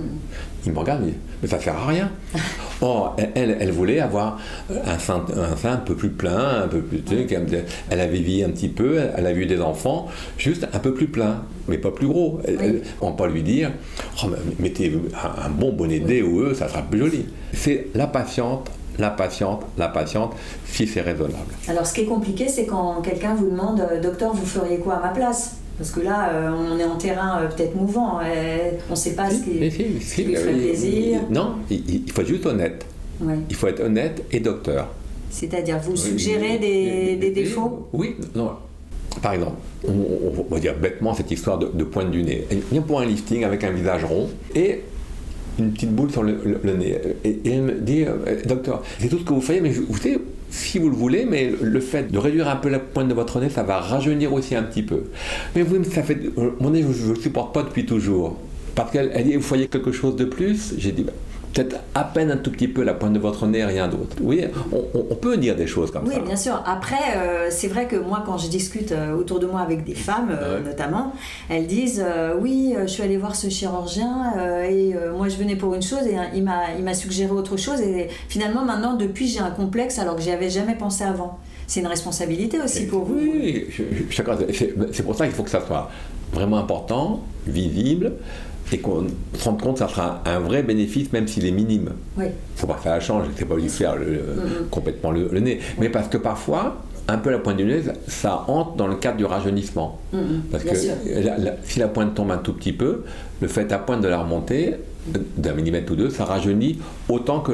Il me regarde, mais ça ne sert à rien. Or, elle voulait avoir un sein un peu plus plein, un peu plus. Elle avait vieilli un petit peu, elle a vu des enfants, juste un peu plus plein, mais pas plus gros. On ne va pas lui dire, oh, mettez un bon bonnet D ou E, ça sera plus joli. C'est la patiente, si c'est raisonnable.
Alors, ce qui est compliqué, c'est quand quelqu'un vous demande, docteur, vous feriez quoi à ma place ? Parce que là, on est en terrain peut-être mouvant, on ne sait pas ce qui lui ferait plaisir.
Non, il faut être juste honnête.
Ouais.
Il faut être honnête et docteur.
C'est-à-dire, vous suggérez des défauts ?
Oui, non. Par exemple, on va dire bêtement cette histoire de pointe du nez. Elle vient pour un lifting avec un visage rond et une petite boule sur le nez. Et elle me dit, docteur, c'est tout ce que vous faites, mais vous savez, si vous le voulez, mais le fait de réduire un peu la pointe de votre nez, ça va rajeunir aussi un petit peu. Mais vous, ça fait, mon nez, je ne le supporte pas depuis toujours. Parce qu'elle dit, vous voyez quelque chose de plus ? J'ai dit, peut-être à peine un tout petit peu la pointe de votre nez, rien d'autre. Oui, on peut dire des choses comme ça.
Oui, bien sûr. Après, c'est vrai que moi, quand je discute autour de moi avec des femmes, notamment, elles disent oui, je suis allée voir ce chirurgien et moi, je venais pour une chose et il m'a suggéré autre chose. Et finalement, maintenant, depuis, j'ai un complexe alors que j'y avais jamais pensé avant. C'est une responsabilité aussi pour vous.
Oui, c'est pour ça qu'il faut que ça soit vraiment important, visible, et qu'on se rende compte que ça sera un vrai bénéfice, même s'il est minime. Il ne faut pas faire la change, il ne faut pas lui faire complètement le nez. Mais parce que parfois, un peu la pointe du nez, ça entre dans le cadre du rajeunissement. Parce que si la pointe tombe un tout petit peu, le fait à pointe de la remonter, d'un millimètre ou deux, ça rajeunit autant que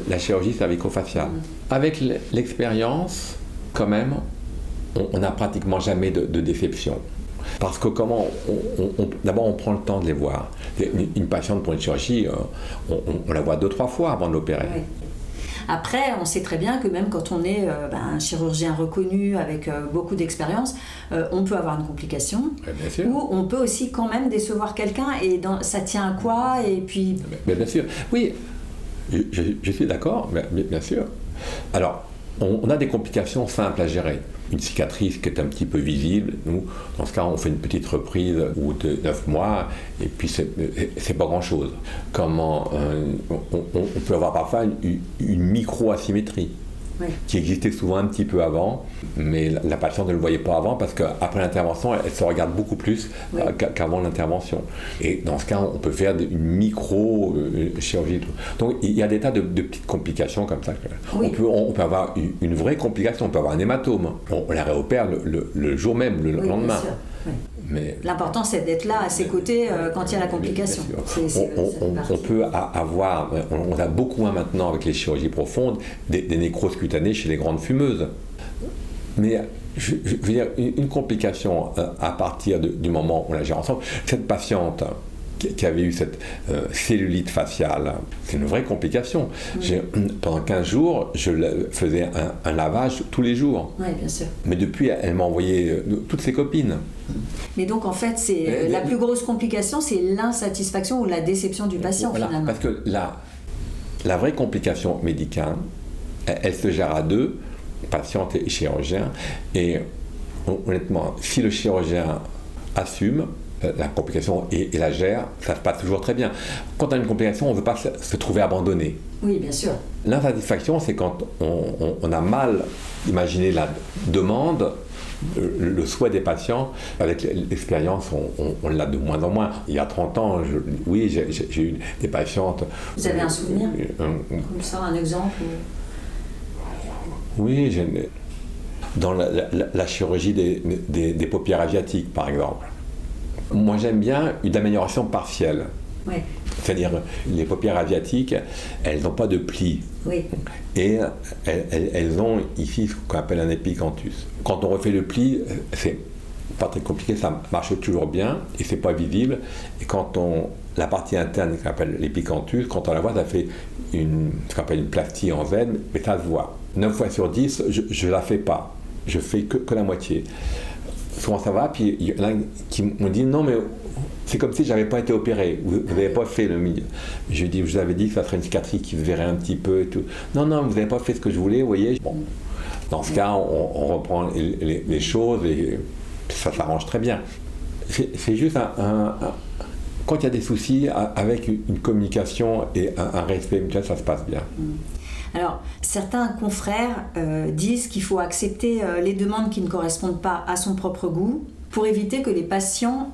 la chirurgie cervico-faciale. Avec l'expérience, quand même, on n'a pratiquement jamais de déception. Parce que d'abord on prend le temps de les voir. Une patiente pour une chirurgie, on la voit 2-3 fois avant de l'opérer.
Oui. Après, on sait très bien que même quand on est un chirurgien reconnu avec beaucoup d'expérience, on peut avoir une complication.
Bien sûr.
Ou on peut aussi quand même décevoir quelqu'un et ça tient à quoi et puis...
Mais bien sûr, oui, je suis d'accord, mais bien sûr. Alors, on a des complications simples à gérer. Une cicatrice qui est un petit peu visible, nous, dans ce cas, on fait une petite reprise ou de 9 mois, et puis c'est pas grand-chose. On peut avoir parfois une micro-asymétrie, qui existait souvent un petit peu avant, mais la patiente ne le voyait pas avant parce qu'après l'intervention, elle se regarde beaucoup plus qu'avant l'intervention. Et dans ce cas, on peut faire une micro-chirurgie. Donc il y a des tas de petites complications comme ça. On peut avoir une vraie complication, on peut avoir un hématome. On la réopère le jour même, le lendemain. Mais
l'important, c'est d'être là à ses côtés quand il y a la complication.
On peut avoir, on a beaucoup moins maintenant avec les chirurgies profondes, des nécroses cutanées chez les grandes fumeuses. Mais je veux dire, une complication à partir du moment où on la gère ensemble, cette patiente, qui avait eu cette cellulite faciale. C'est une vraie complication. Pendant 15 jours, je faisais un lavage tous les jours.
Oui, bien sûr.
Mais depuis, elle m'a envoyé toutes ses copines.
Mais donc, en fait, la plus grosse complication, c'est l'insatisfaction ou la déception du patient, finalement.
Parce que la vraie complication médicale, elle se gère à deux, patiente et chirurgien. Et honnêtement, si le chirurgien assume la complication et la gère, ça se passe toujours très bien. Quand on a une complication, on ne veut pas se trouver abandonné.
Oui, bien sûr.
L'insatisfaction, c'est quand on a mal imaginé la demande, le souhait des patients. Avec l'expérience, on l'a de moins en moins. Il y a 30 ans, j'ai eu des patientes...
Vous avez un souvenir comme ça, un exemple
Oui, dans la chirurgie des paupières asiatiques, par exemple. Moi, j'aime bien une amélioration partielle.
Oui.
C'est-à-dire, les paupières asiatiques, elles n'ont pas de plis.
Oui.
Et elles ont ici ce qu'on appelle un épicanthus. Quand on refait le pli, c'est pas très compliqué, ça marche toujours bien et c'est pas visible. Et quand la partie interne qu'on appelle l'épicanthus, quand on la voit, ça fait ce qu'on appelle une plastie en Z, mais ça se voit. 9 fois sur 10, je la fais pas. Je fais que la moitié. Souvent ça va, puis il y en a qui m'ont dit non mais c'est comme si j'avais pas été opéré, vous n'avez pas fait le milieu. Je lui dis, je vous avais dit que ça serait une cicatrice qui se verrait un petit peu et tout. Non, vous n'avez pas fait ce que je voulais, vous voyez. Bon, dans ce cas, on reprend les choses et ça s'arrange très bien. C'est juste quand il y a des soucis, avec une communication et un respect mutuel, ça se passe bien.
Alors, certains confrères disent qu'il faut accepter les demandes qui ne correspondent pas à son propre goût pour éviter que les patients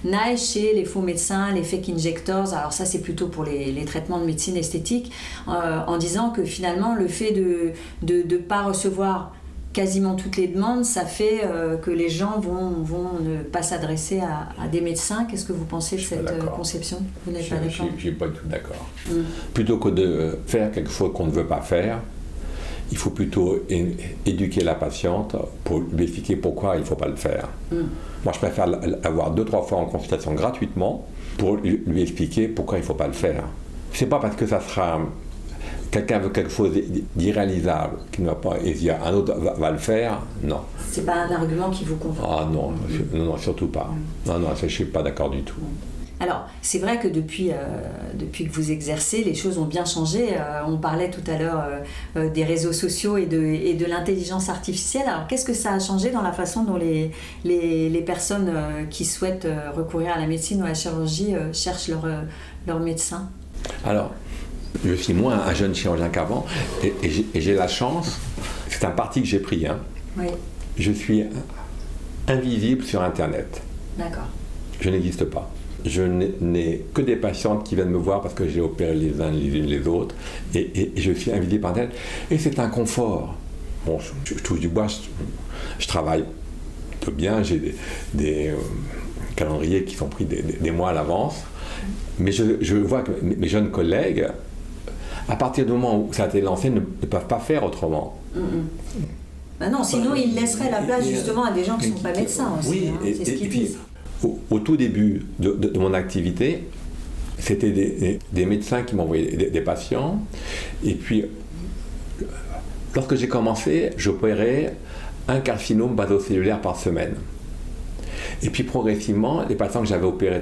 n'aillent chez les faux médecins, les fake injectors. Alors ça, c'est plutôt pour les traitements de médecine esthétique, en disant que finalement, le fait de ne pas recevoir quasiment toutes les demandes, ça fait que les gens vont ne pas s'adresser à des médecins. Qu'est-ce que vous pensez de cette conception ? Vous n'êtes pas d'accord ?
Je ne suis pas du tout d'accord. Plutôt que de faire quelque chose qu'on ne veut pas faire, il faut plutôt éduquer la patiente pour lui expliquer pourquoi il ne faut pas le faire. Moi, je préfère avoir 2-3 fois en consultation gratuitement pour lui expliquer pourquoi il ne faut pas le faire. C'est pas parce que ça sera... Quelqu'un veut quelque chose d'irréalisable, qui ne va pas, et un autre va le faire, non.
C'est pas un argument qui vous convainc.
Ah non, surtout pas. Non, je ne suis pas d'accord du tout.
Alors, c'est vrai que depuis que vous exercez, les choses ont bien changé. On parlait tout à l'heure des réseaux sociaux et de l'intelligence artificielle. Alors, qu'est-ce que ça a changé dans la façon dont les personnes qui souhaitent recourir à la médecine ou à la chirurgie cherchent leur médecin ?
Alors, je suis moins un jeune chirurgien qu'avant et j'ai la chance, c'est un parti que j'ai pris.
Oui.
Je suis invisible sur Internet.
D'accord.
Je n'existe pas. Je n'ai que des patientes qui viennent me voir parce que j'ai opéré les uns les unes les autres et je suis invisible par Internet. Et c'est un confort. Bon, je touche du bois, je travaille bien, j'ai des calendriers qui sont pris des mois à l'avance. Mais je vois que mes jeunes collègues, à partir du moment où ça a été lancé, ne peuvent pas faire autrement.
Ben non, sinon ils laisseraient la place justement à des gens qui ne sont pas médecins aussi.
Oui,
c'est ce qu'ils disent.
Au tout début de mon activité, c'était des médecins qui m'envoyaient des patients. Et puis, lorsque j'ai commencé, j'opérais un carcinome basocellulaire par semaine. Et puis progressivement, les patients que j'avais opérés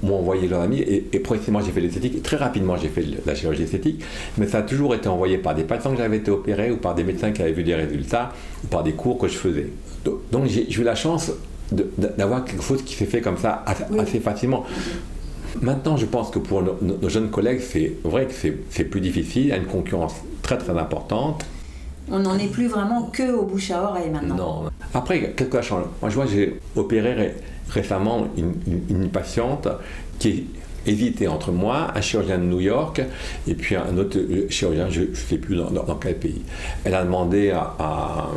m'ont envoyé leurs amis et progressivement j'ai fait l'esthétique. Très rapidement j'ai fait la chirurgie esthétique, mais ça a toujours été envoyé par des patients que j'avais été opérés ou par des médecins qui avaient vu des résultats ou par des cours que je faisais. Donc j'ai eu la chance d'avoir quelque chose qui s'est fait comme ça assez facilement. Maintenant, je pense que pour nos jeunes collègues, c'est vrai que c'est plus difficile, il y a une concurrence très très importante.
On n'en est plus vraiment que au bouche à oreille maintenant.
Non. Après, quelque chose change. Moi, je vois, j'ai opéré récemment une patiente qui hésitait entre moi, un chirurgien de New York, et puis un autre chirurgien, je ne sais plus dans quel pays. Elle a demandé à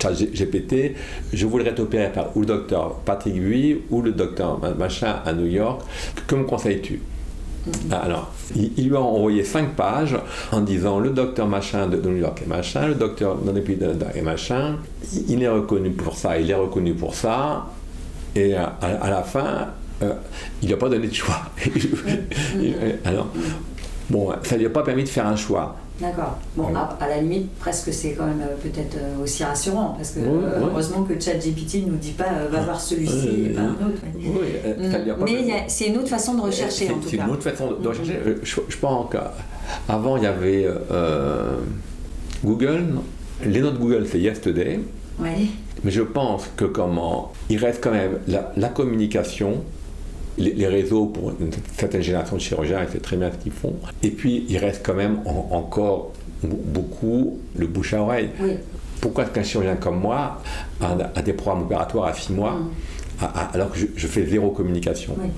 ChatGPT, je voudrais t'opérer par ou le docteur Patrick Buy ou le docteur machin à New York, que me conseilles-tu ? Alors, il lui a envoyé 5 pages en disant le docteur machin de New York est machin, le docteur dans les pays est machin, il est reconnu pour ça, il est reconnu pour ça, et à la fin, il n'a pas donné de choix. Alors, bon, ça ne lui a pas permis de faire un choix.
D'accord. Bon, à la limite, presque c'est quand même peut-être aussi rassurant, parce que heureusement que ChatGPT ne nous dit pas va voir celui-ci et pas un autre. Mais c'est une autre façon de rechercher, en tout cas.
C'est une autre façon de rechercher. Je pense qu'avant, il y avait Google. Les notes Google, c'est Yesterday.
Oui.
Mais je pense que il reste quand même la communication. Les réseaux pour une certaine génération de chirurgiens, c'est très bien ce qu'ils font. Et puis, il reste quand même encore beaucoup le bouche à oreille.
Oui.
Pourquoi est-ce qu'un chirurgien comme moi a des programmes opératoires à 6 mois alors que je fais zéro communication?
Oui,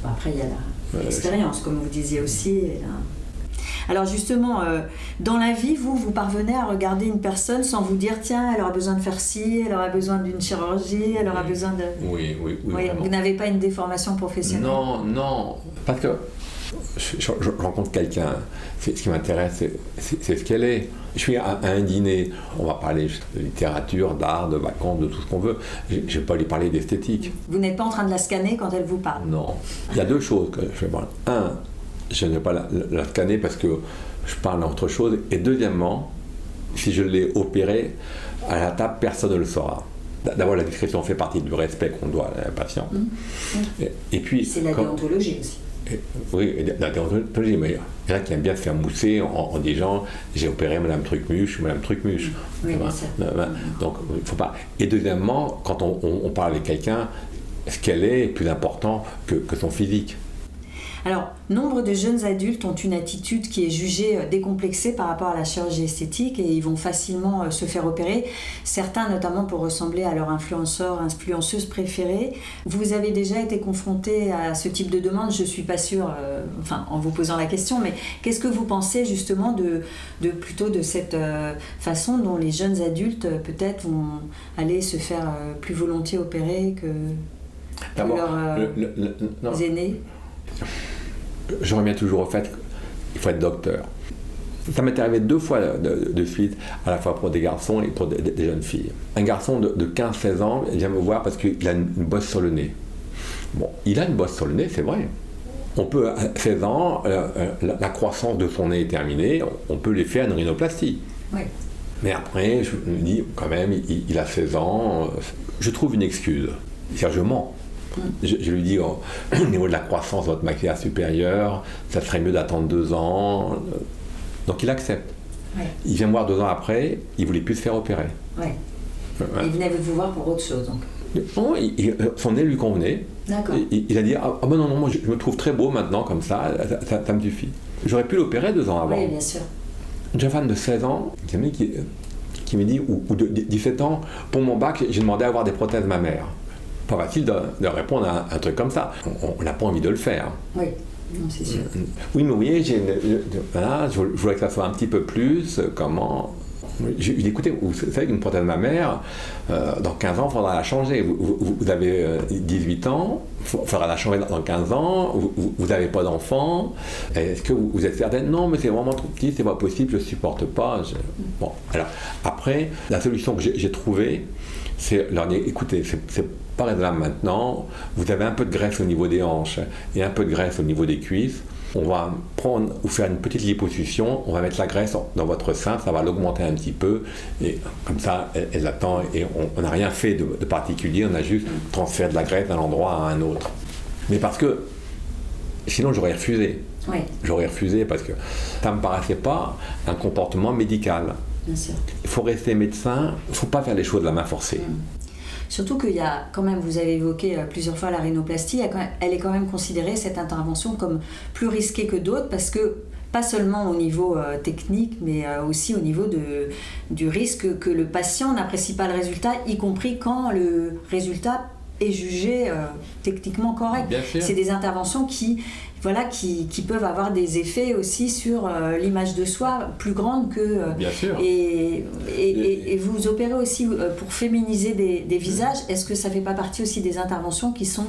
après, il y a l'expérience, comme vous disiez aussi. Alors justement, dans la vie, vous parvenez à regarder une personne sans vous dire, tiens, elle aura besoin de faire ci, elle aura besoin d'une chirurgie, elle aura besoin de...
Oui,
vous n'avez pas une déformation professionnelle?
Non, parce que je rencontre quelqu'un, ce qui m'intéresse, c'est ce qu'elle est. Je suis à un dîner, on va parler de littérature, d'art, de vacances, de tout ce qu'on veut. Je ne vais pas lui parler d'esthétique.
Vous n'êtes pas en train de la scanner quand elle vous parle?
Non. Il y a deux choses que je vais parler. Un, je ne vais pas la scanner parce que je parle d'autre chose. Et deuxièmement, si je l'ai opéré, à la table, personne ne le saura. D'abord, la discrétion fait partie du respect qu'on doit à la patiente. Et puis,
c'est la déontologie aussi.
Oui, la déontologie, mais il y en a qui aiment bien se faire mousser en disant j'ai opéré Madame Trucmuche ou Madame Trucmuche.
Oui, bien sûr.
Donc, il ne faut pas. Et deuxièmement, quand on parle avec quelqu'un, ce qu'elle est plus important que son physique.
Alors, nombre de jeunes adultes ont une attitude qui est jugée décomplexée par rapport à la chirurgie esthétique et ils vont facilement se faire opérer. Certains, notamment pour ressembler à leur influenceuse préférée. Vous avez déjà été confronté à ce type de demande? Je ne suis pas sûre, en vous posant la question, mais qu'est-ce que vous pensez justement plutôt de cette façon dont les jeunes adultes peut-être vont aller se faire plus volontiers opérer que leurs aînés?
Je reviens toujours au fait qu'il faut être docteur. Ça m'est arrivé 2 fois de suite, à la fois pour des garçons et pour des jeunes filles. Un garçon de 15-16 ans vient me voir parce qu'il a une bosse sur le nez. Bon, il a une bosse sur le nez, c'est vrai. On peut, à 16 ans, la croissance de son nez est terminée, on peut lui faire une rhinoplastie.
Oui.
Mais après, je me dis, quand même, il a 16 ans, je trouve une excuse. C'est-à-dire, je mens. Je lui dis, au niveau de la croissance de votre maxillaire supérieur, ça serait mieux d'attendre 2 ans. Donc il accepte.
Ouais.
Il vient me voir 2 ans après, il ne voulait plus se faire opérer.
Ouais. Il venait vous voir pour autre chose, donc?
Non, son nez lui convenait.
D'accord.
Il a dit, ah ben non, moi je me trouve très beau maintenant, comme ça me suffit. J'aurais pu l'opérer 2 ans avant.
Oui, bien sûr.
Une jeune femme de 16 ans, qui me dit, ou de 17 ans, pour mon bac, j'ai demandé à avoir des prothèses mammaires. Pas facile de répondre à un truc comme ça. On n'a pas envie de le faire.
Oui, non, c'est sûr.
Oui, mais vous voyez, je voulais que ça soit un petit peu plus. Comment? Je lui ai dit, écoutez, vous savez qu'une prothèse mammaire, dans 15 ans, il faudra la changer. Vous avez 18 ans, il faudra la changer dans 15 ans, vous n'avez pas d'enfant. Est-ce que vous êtes certaine? Non, mais c'est vraiment trop petit, c'est pas possible, je ne supporte pas. Bon, alors, après, la solution que j'ai trouvée, c'est leur dire, écoutez, c'est pas raisonnable maintenant, vous avez un peu de graisse au niveau des hanches et un peu de graisse au niveau des cuisses, on va prendre ou faire une petite liposuction, on va mettre la graisse dans votre sein, ça va l'augmenter un petit peu, et comme ça, elle attend, et on n'a rien fait de particulier, on a juste transféré de la graisse d'un endroit à un autre. Mais parce que, sinon j'aurais refusé.
Oui.
J'aurais refusé parce que ça ne me paraissait pas un comportement médical.
Bien sûr.
Il faut rester médecin, il ne faut pas faire les choses de la main forcée.
Surtout qu'il y a quand même, vous avez évoqué plusieurs fois la rhinoplastie, elle est quand même considérée, cette intervention, comme plus risquée que d'autres, parce que pas seulement au niveau technique, mais aussi au niveau du risque que le patient n'apprécie pas le résultat, y compris quand le résultat est jugé techniquement correct. C'est des interventions qui peuvent avoir des effets aussi sur l'image de soi plus grande que...
Bien sûr.
Et vous opérez aussi pour féminiser des visages. Est-ce que ça ne fait pas partie aussi des interventions qui sont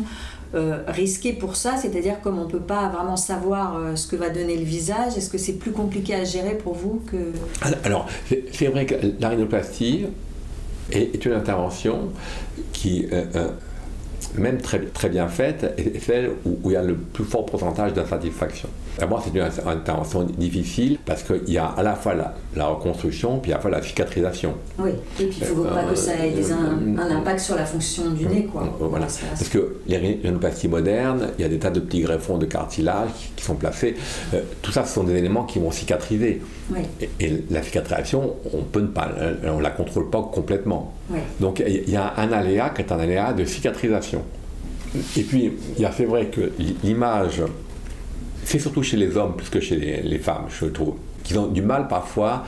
risquées pour ça? C'est-à-dire comme on ne peut pas vraiment savoir ce que va donner le visage, est-ce que c'est plus compliqué à gérer pour vous que...
Alors, c'est vrai que la rhinoplastie est une intervention qui même très bien faite, est celle où il y a le plus fort pourcentage d'insatisfaction. D'abord, c'est une intervention difficile parce qu'il y a à la fois la reconstruction, puis à la fois la cicatrisation.
Oui, et puis il ne faut pas que ça ait un impact sur la fonction du nez, quoi.
Voilà. Parce que les rhinoplasties modernes, il y a des tas de petits greffons de cartilage qui sont placés. Tout ça, ce sont des éléments qui vont cicatriser.
Oui.
Et la cicatrisation, on ne la contrôle pas complètement.
Oui.
Donc il y a un aléa qui est un aléa de cicatrisation. Et puis, c'est vrai que l'image, c'est surtout chez les hommes plus que chez les femmes, je trouve, qui ont du mal parfois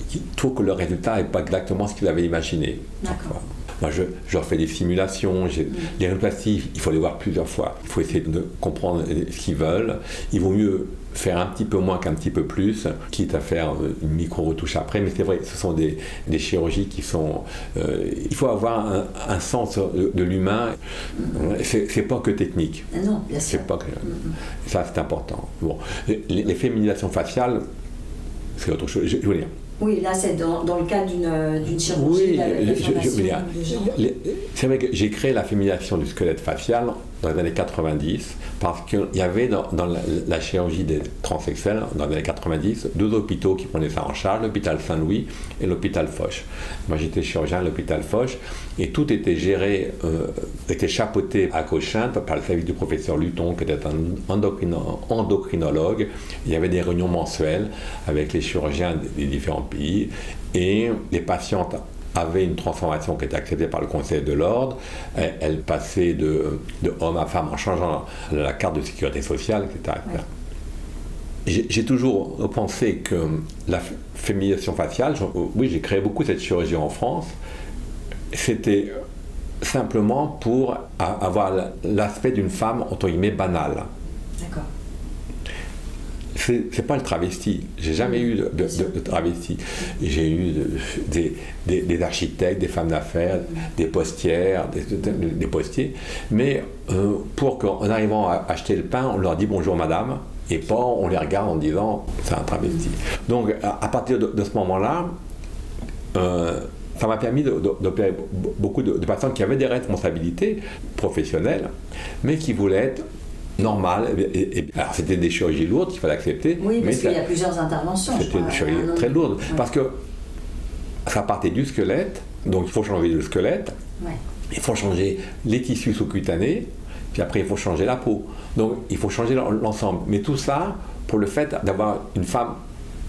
qui trouvent que le résultat n'est pas exactement ce qu'ils avaient imaginé.
D'accord.
Moi, je refais des simulations, les rhinoplasties, il faut les voir plusieurs fois. Il faut essayer de comprendre ce qu'ils veulent. Il vaut mieux faire un petit peu moins qu'un petit peu plus, quitte à faire une micro-retouche après. Mais c'est vrai, ce sont des chirurgies qui sont... il faut avoir un sens de l'humain. C'est pas que technique.
Non, bien sûr.
Ça, c'est important. Bon. Les féminisations faciales, c'est autre chose. Je veux dire.
Oui, là, c'est dans le cadre d'une chirurgie.
Oui, c'est vrai que j'ai créé la féminisation du squelette facial dans les années 90 parce qu'il y avait dans la chirurgie des transsexuels dans les années 90 deux hôpitaux qui prenaient ça en charge, l'hôpital Saint-Louis et l'hôpital Foch. Moi, j'étais chirurgien à l'hôpital Foch et tout était géré, était chapeauté à Cochin par le service du professeur Luton qui était un endocrinologue. Il y avait des réunions mensuelles avec les chirurgiens des différents pays et les patientes avaient une transformation qui était acceptée par le Conseil de l'Ordre. Elle passait de homme à femme en changeant la carte de sécurité sociale, etc. Ouais. J'ai toujours pensé que la féminisation faciale, oui, j'ai créé beaucoup cette chirurgie en France, c'était simplement pour avoir l'aspect d'une femme, entre guillemets, banale.
D'accord.
C'est pas le travesti. J'ai jamais eu de travesti. J'ai eu des architectes, des femmes d'affaires, des postières, des postiers. Mais pour qu'en arrivant à acheter le pain, on leur dit bonjour madame, et pas on les regarde en disant c'est un travesti. Donc à partir de ce moment-là, ça m'a permis d'opérer beaucoup de patients qui avaient des responsabilités professionnelles, mais qui voulaient être normal. Alors c'était des chirurgies lourdes qu'il fallait accepter.
Oui, parce qu'il y a plusieurs interventions.
C'était une chirurgie très lourde. Oui. Parce que ça partait du squelette, donc il faut changer le squelette, ouais. Il faut changer les tissus sous-cutanés, puis après il faut changer la peau. Donc il faut changer l'ensemble. Mais tout ça pour le fait d'avoir une femme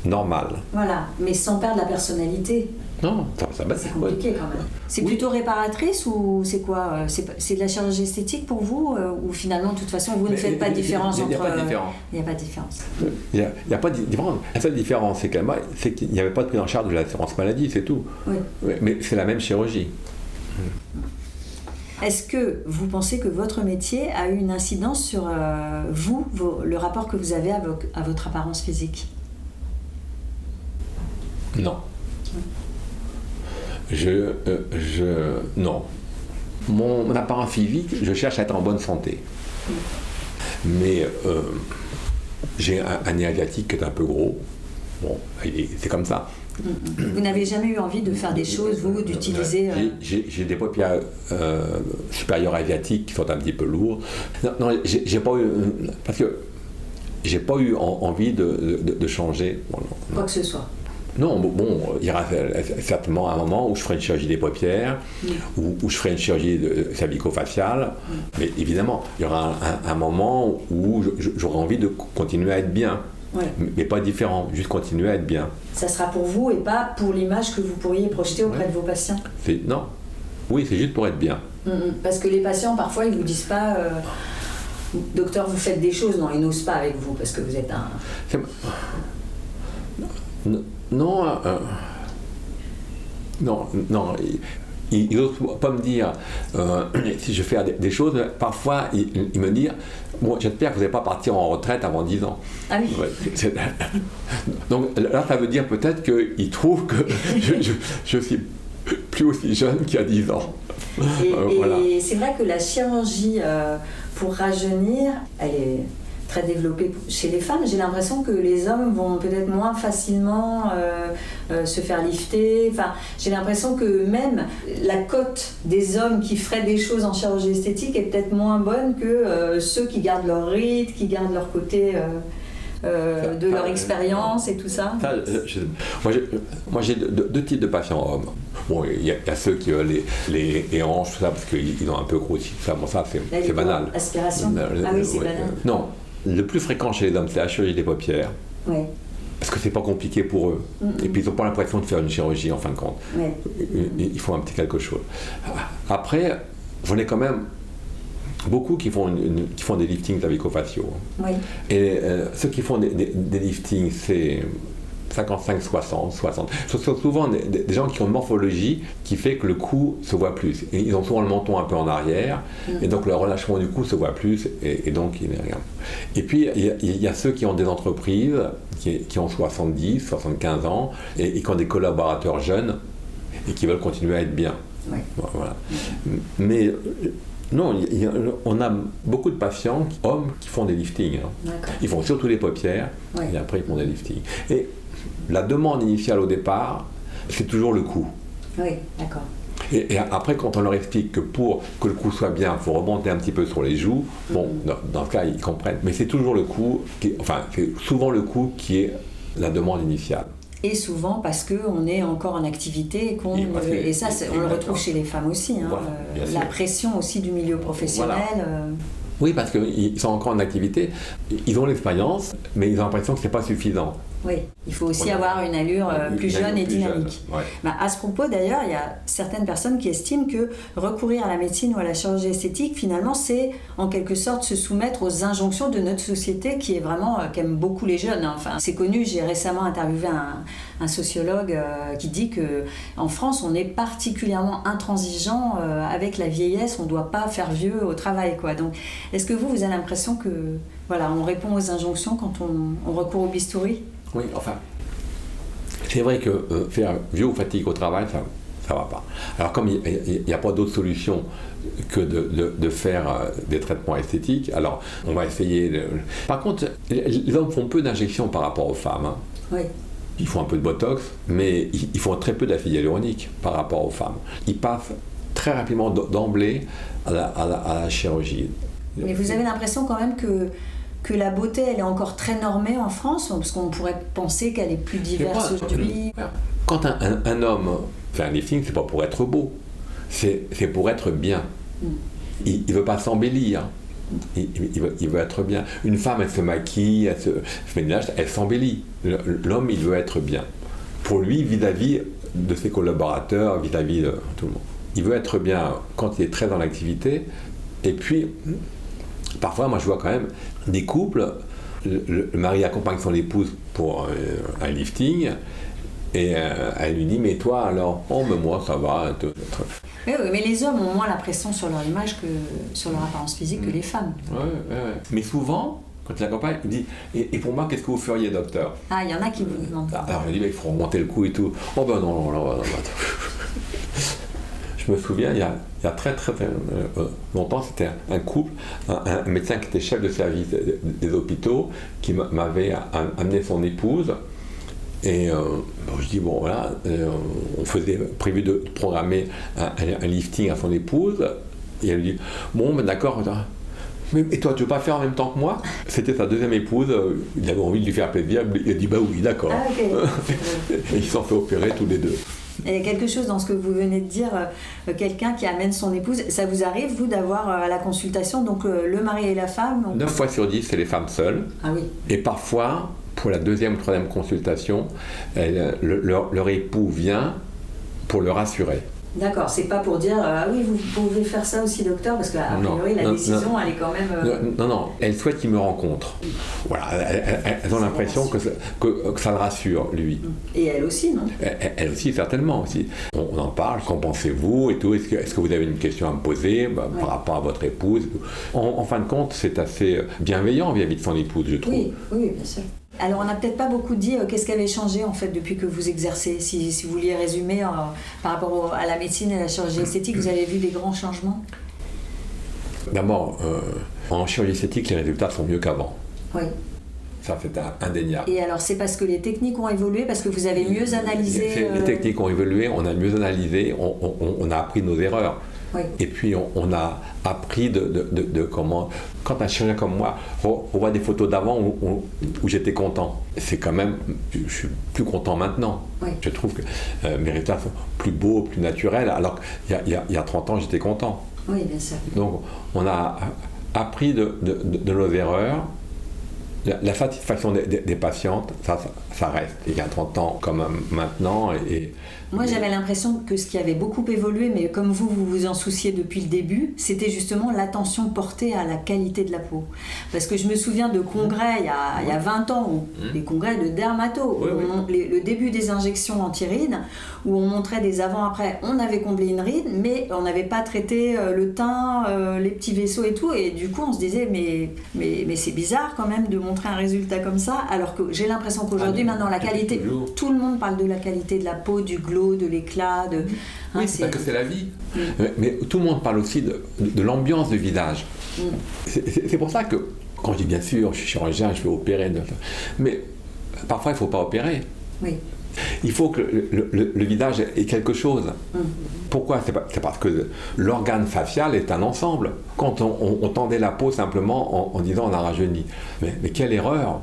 normale.
Voilà, mais sans perdre la personnalité.
Non, ça
c'est compliqué quand même. C'est plutôt réparatrice ou c'est quoi? C'est de la chirurgie esthétique pour vous ou finalement de toute façon vous ne faites pas de différence entre...
Il n'y a pas de différence.
Il n'y a pas de différence.
Il n'y a pas de différence. La seule différence c'est qu'il n'y avait pas de prise en charge de l'assurance maladie, c'est tout.
Oui.
Mais c'est la même chirurgie.
Est-ce que vous pensez que votre métier a eu une incidence sur le rapport que vous avez à votre apparence physique?
Non. Non. Mon apparence physique, je cherche à être en bonne santé. Mais j'ai un nez asiatique qui est un peu gros. Bon, c'est comme ça.
Vous n'avez jamais eu envie de faire des choses, vous, d'utiliser...
J'ai des paupières supérieures asiatiques qui sont un petit peu lourdes. Non, j'ai pas eu... Parce que j'ai pas eu envie de changer. Bon, non.
Quoi que ce soit.
Non, il y aura certainement un moment où je ferai une chirurgie des paupières, où je ferai une chirurgie cervico-faciale, mais évidemment, il y aura un moment où j'aurai envie de continuer à être bien, mais pas différent, juste continuer à être bien.
Ça sera pour vous et pas pour l'image que vous pourriez projeter auprès de vos patients?
Non, oui, c'est juste pour être bien.
Parce que les patients, parfois, ils ne vous disent pas... Docteur, vous faites des choses, non, ils n'osent pas avec vous, parce que vous êtes un...
Non, ils n'osent pas me dire si je fais des choses. Parfois, ils me disent bon, j'espère que vous n'allez pas partir en retraite avant 10 ans.
Ah oui.
Ouais, donc là, ça veut dire peut-être qu'ils trouvent que je suis plus aussi jeune qu'il y a 10 ans.
Et c'est vrai que la chirurgie pour rajeunir, elle est très développé chez les femmes. J'ai l'impression que les hommes vont peut-être moins facilement se faire lifter. Enfin, j'ai l'impression que même la cote des hommes qui feraient des choses en chirurgie esthétique est peut-être moins bonne que ceux qui gardent leur rythme, qui gardent leur côté de leur expérience et tout ça.
Moi, j'ai deux types de patients hommes. Bon, il y a ceux qui ont les hanches, tout ça, parce qu'ils ont un peu grossi, tout ça. Bon, ça, c'est banal.
Aspiration. Ah oui, c'est banal.
Non, le plus fréquent chez les hommes, c'est la chirurgie des paupières.
Oui.
Parce que c'est pas compliqué pour eux. Et puis ils n'ont pas l'impression de faire une chirurgie en fin de compte.
Ouais.
Il faut un petit quelque chose. Après, j'en ai quand même beaucoup qui font des liftings clavico-faciaux.
Oui.
Et ceux qui font des liftings, c'est 55, 60. Ce sont souvent des gens qui ont une morphologie qui fait que le cou se voit plus. Et ils ont souvent le menton un peu en arrière, et donc le relâchement du cou se voit plus, et donc il n'est rien. Et puis il y a ceux qui ont des entreprises, qui ont 70, 75 ans, et qui ont des collaborateurs jeunes, et qui veulent continuer à être bien.
Oui.
Voilà. Mais non, on a beaucoup de patients, hommes, qui font des liftings. Hein. Ils font surtout les paupières, et après ils font des liftings. Et la demande initiale au départ, c'est toujours le cou.
Oui, d'accord.
Et après, quand on leur explique que pour que le cou soit bien, il faut remonter un petit peu sur les joues, bon, dans ce cas, ils comprennent. Mais c'est toujours le cou, c'est souvent le cou qui est la demande initiale.
Et souvent parce qu'on est encore en activité et ça, on le retrouve chez les femmes aussi. Hein,
voilà,
la pression aussi du milieu professionnel.
Voilà. Oui, parce qu'ils sont encore en activité, ils ont l'expérience, mais ils ont l'impression que ce n'est pas suffisant.
Oui, il faut aussi avoir une allure plus jeune et dynamique.
Ouais.
Bah, à ce propos, d'ailleurs, il y a certaines personnes qui estiment que recourir à la médecine ou à la chirurgie esthétique, finalement, c'est en quelque sorte se soumettre aux injonctions de notre société qui est vraiment, qui aime beaucoup les jeunes. Hein. Enfin, c'est connu, j'ai récemment interviewé un sociologue qui dit qu'en France, on est particulièrement intransigeant avec la vieillesse, on ne doit pas faire vieux au travail, quoi. Donc, est-ce que vous avez l'impression que, voilà, on répond aux injonctions quand on recourt au bistouri ?
Oui, enfin, c'est vrai que faire vieux ou fatigue au travail, ça va pas. Alors comme il n'y a pas d'autre solution que de faire des traitements esthétiques, alors on va essayer. Par contre, les hommes font peu d'injections par rapport aux femmes. Hein.
Oui.
Ils font un peu de botox, mais ils font très peu d'acide hyaluronique par rapport aux femmes. Ils passent très rapidement d'emblée à la chirurgie.
Mais vous avez l'impression quand même que la beauté, elle est encore très normée en France, parce qu'on pourrait penser qu'elle est plus diverse aujourd'hui.
Quand un homme fait un lifting, c'est pas pour être beau, c'est pour être bien. Il ne veut pas s'embellir. Il veut être bien. Une femme, elle se maquille, elle se fait une linge, elle s'embellit. L'homme, il veut être bien. Pour lui, vis-à-vis de ses collaborateurs, vis-à-vis de tout le monde. Il veut être bien quand il est très dans l'activité. Et puis, parfois, moi, je vois quand même des couples, le mari accompagne son épouse pour un lifting, et elle lui dit, mais toi alors? Oh, mais moi, ça va.
Oui, mais les hommes ont moins la pression sur leur image que sur leur apparence physique que les femmes.
Ouais. Mais souvent, quand il l'accompagne, il dit, et pour moi, qu'est-ce que vous feriez, docteur?
Ah, il y en a qui vous demandent.
Alors, je dis, il faut remonter le cou et tout. Oh, ben non. Je me souviens, il y a très longtemps, c'était un couple, un médecin qui était chef de service des hôpitaux, qui m'avait amené son épouse. Et je dis, bon voilà, on faisait prévu de programmer un lifting à son épouse. Et elle lui dit, bon, ben d'accord. Mais toi, tu veux pas faire en même temps que moi? C'était sa deuxième épouse, il avait envie de lui faire plaisir, il a dit, bah oui, d'accord.
Ah, okay.
Et ils se sont fait opérer tous les deux.
Il y a quelque chose dans ce que vous venez de dire, quelqu'un qui amène son épouse. Ça vous arrive, vous, d'avoir à la consultation donc le mari et la femme?
9 fois sur 10, c'est les femmes seules.
Ah oui.
Et parfois, pour la deuxième ou troisième consultation, leur épout vient pour le rassurer.
D'accord, c'est pas pour dire ah oui, vous pouvez faire ça aussi, docteur, parce qu'a priori la décision elle est quand même.
Non, elles souhaitent qu'il me rencontre. Voilà, elles ont l'impression que ça le rassure, lui.
Et elle aussi, non?
Elle aussi, certainement aussi. On en parle, qu'en pensez-vous et tout, est-ce que vous avez une question à me poser par rapport à votre épouse? En fin de compte, c'est assez bienveillant vis-à-vis de son épouse, je trouve.
Oui, bien sûr. Alors, on n'a peut-être pas beaucoup dit qu'est-ce qui avait changé en fait depuis que vous exercez. Si vous vouliez résumer par rapport à la médecine et à la chirurgie esthétique, vous avez vu des grands changements?
D'abord, en chirurgie esthétique, les résultats sont mieux qu'avant.
Oui.
Ça, c'est indéniable.
Et alors, c'est parce que les techniques ont évolué, parce que vous avez mieux analysé...
Les techniques ont évolué, on a mieux analysé, on a appris nos erreurs.
Oui.
Et puis, on a appris de comment... Quand un chirurgien comme moi revoit des photos d'avant où j'étais content, c'est quand même... Je suis plus content maintenant.
Oui.
Je trouve que mes résultats sont plus beaux, plus naturels, alors qu'il y a 30 ans, j'étais content.
Oui, bien sûr.
Donc, on a appris de nos erreurs. La satisfaction des patientes, ça reste. Il y a 30 ans comme maintenant.
Moi, j'avais l'impression que ce qui avait beaucoup évolué, mais comme vous vous en souciez depuis le début, c'était justement l'attention portée à la qualité de la peau. Parce que je me souviens de congrès il y a 20 ans, des congrès de dermato, le début des injections anti-rides, où on montrait des avant-après. On avait comblé une ride, mais on n'avait pas traité le teint, les petits vaisseaux et tout. Et du coup, on se disait, mais c'est bizarre quand même de montrer un résultat comme ça, alors que j'ai l'impression qu'aujourd'hui, maintenant, la qualité, tout le monde parle de la qualité de la peau, du glow, de l'éclat, de...
Oui, c'est parce que c'est la vie. Mais tout le monde parle aussi de l'ambiance du visage. C'est pour ça que, quand je dis bien sûr, je suis chirurgien, je vais opérer, mais parfois il ne faut pas opérer.
Oui.
Il faut que le visage ait quelque chose. Pourquoi ? C'est parce que l'organe facial est un ensemble. Quand on tendait la peau simplement en disant on a rajeuni. Mais quelle erreur !